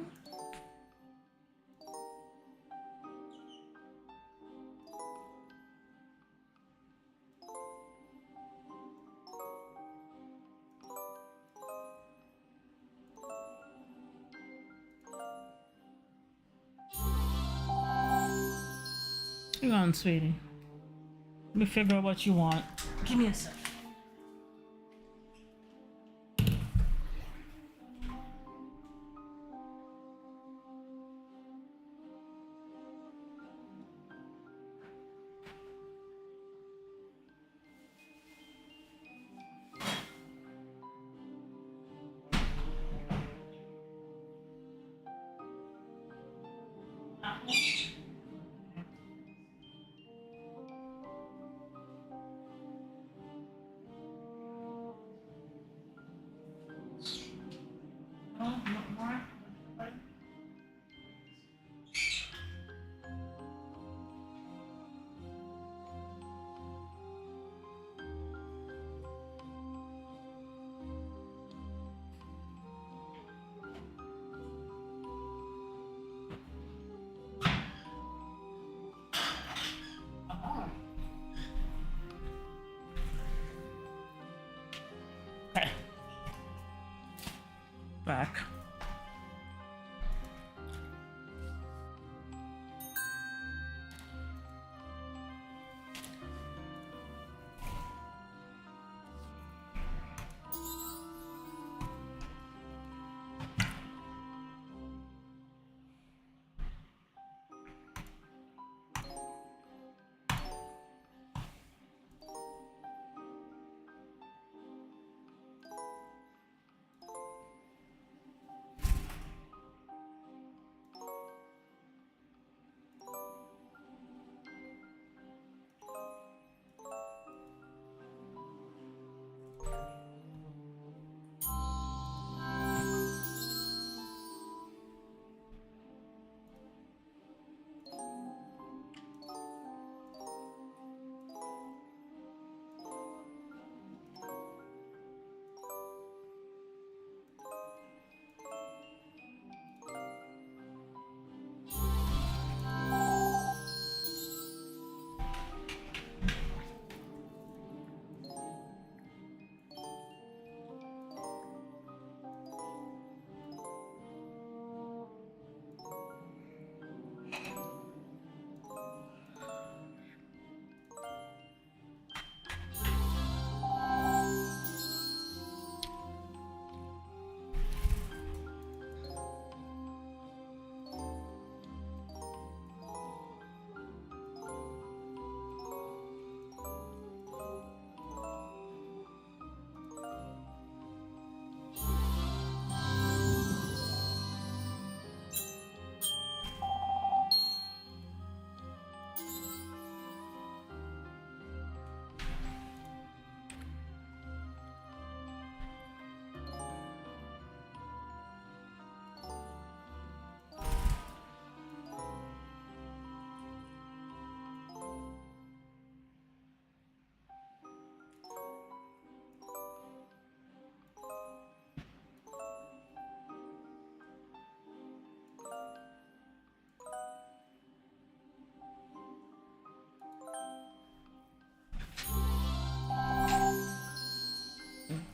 Hang on, sweetie. Let me figure out what you want. Give me a sec. Okay. Back.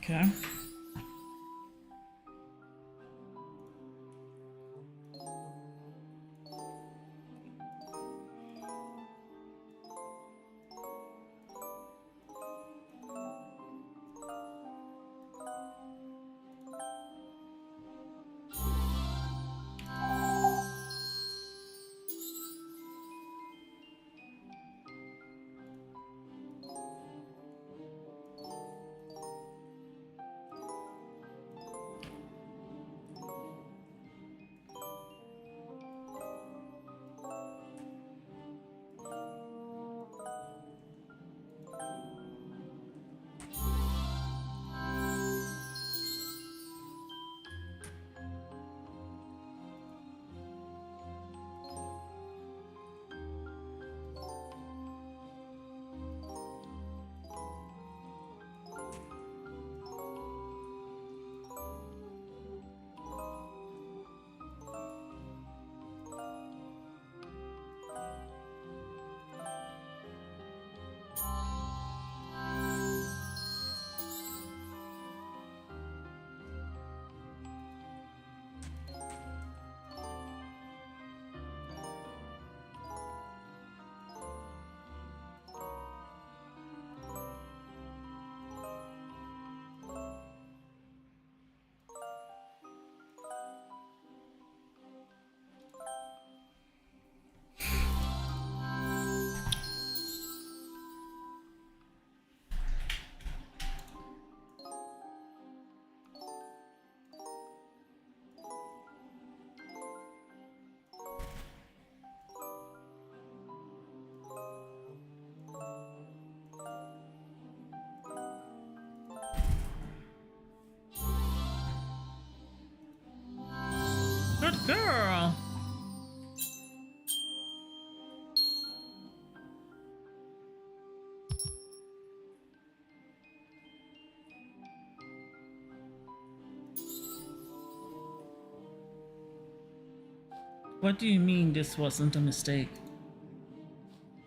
Okay. Good girl. What do you mean this wasn't a mistake?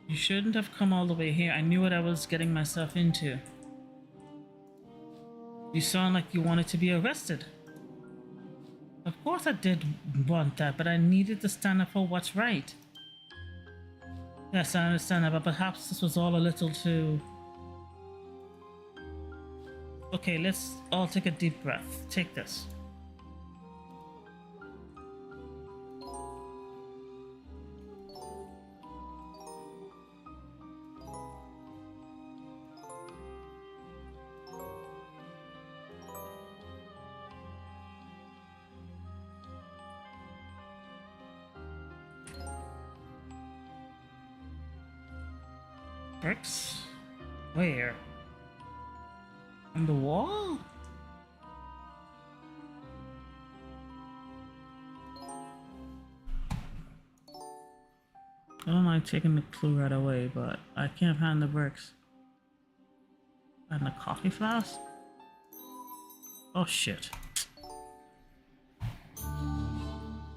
You shouldn't have come all the way here. I knew what I was getting myself into. You sound like you wanted to be arrested. Of course I did want that, but I needed to stand up for what's right. Yes, I understand that, but perhaps this was all a little too... Okay, let's all take a deep breath. Take this. Bricks? Where? On the wall? I don't like taking the clue right away, but I can't find the bricks. And the coffee flask? Oh shit.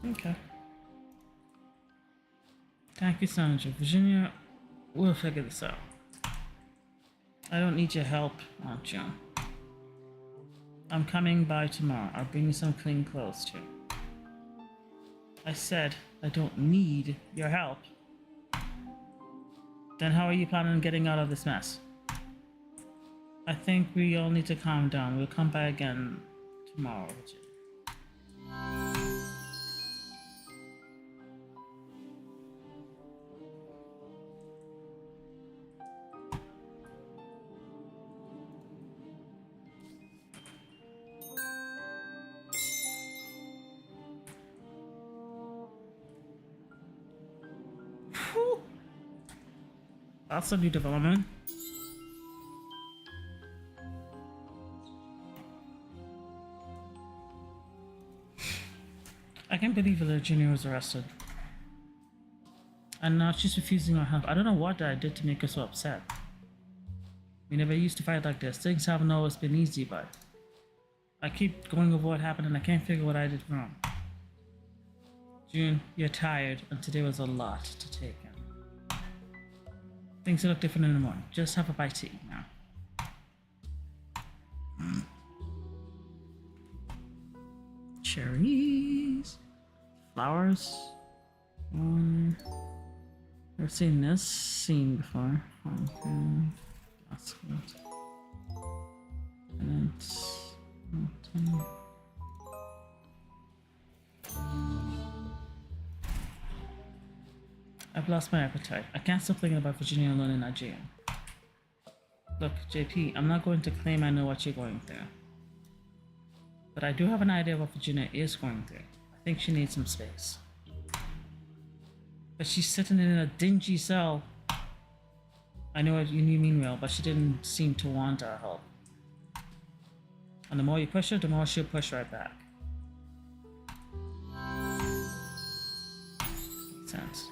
Okay. Thank you, Sandra. Virginia, we'll figure this out. I don't need your help, Aunt Joan. I'm coming by tomorrow. I'll bring you some clean clothes too. I said I don't need your help. Then how are you planning on getting out of this mess? I think we all need to calm down. We'll come by again tomorrow, Virginia. Whew. That's a new development. I can't believe Virginia was arrested. And now she's refusing our help. I don't know what I did to make her so upset. We never used to fight like this. Things haven't always been easy, but I keep going over what happened and I can't figure what I did wrong. June, you're tired, and today was a lot to take in. Things will look different in the morning. Just have a bite to eat now. cherries, flowers. I've seen this scene before. Okay. That's good. And it's. I've lost my appetite. I can't stop thinking about Virginia alone in Nigeria. Look, JP, I'm not going to claim I know what you're going through. But I do have an idea of what Virginia is going through. I think she needs some space. But she's sitting in a dingy cell. I know what you mean well, but she didn't seem to want our help. And the more you push her, the more she'll push right back. Makes sense.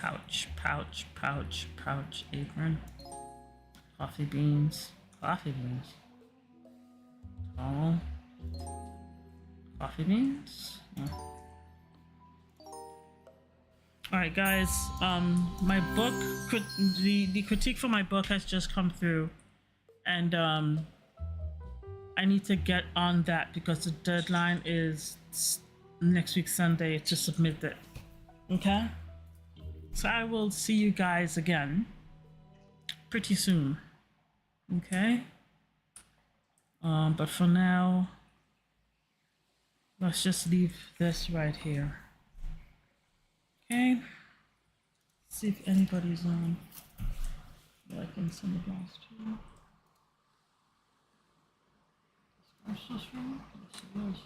Pouch, pouch, pouch, pouch, apron. Coffee beans. Coffee beans. Towel. Coffee beans. Yeah. Alright guys, my book, the critique for my book has just come through. And I need to get on that because the deadline is next week Sunday to submit it. Okay? So I will see you guys again pretty soon. Okay? But for now, let's just leave this right here. Okay? See if anybody's on. Like in some of those too. Is this room? Yes, it is.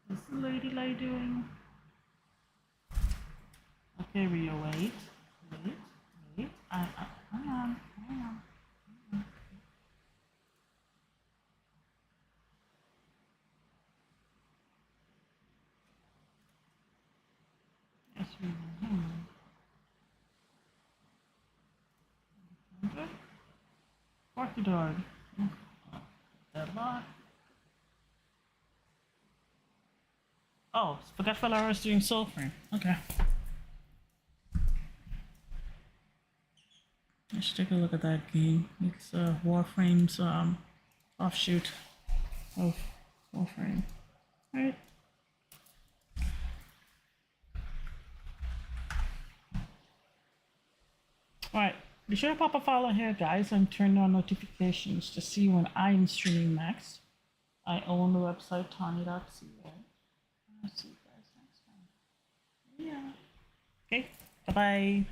What's the lady doing? Okay, Rio, wait. Hang on. Yes, Rio, hang on. Okay. Walk the dog. Deadlock. Oh, Forgetful Hour is doing Soul Frame. Okay. Let's take a look at that game. It's Warframe's offshoot of Warframe. Alright. Alright. Be sure to pop a follow here, guys, and turn on notifications to see when I'm streaming next. I own the website tanya.ca. I'll see you guys next time. Yeah. Okay. Bye-bye.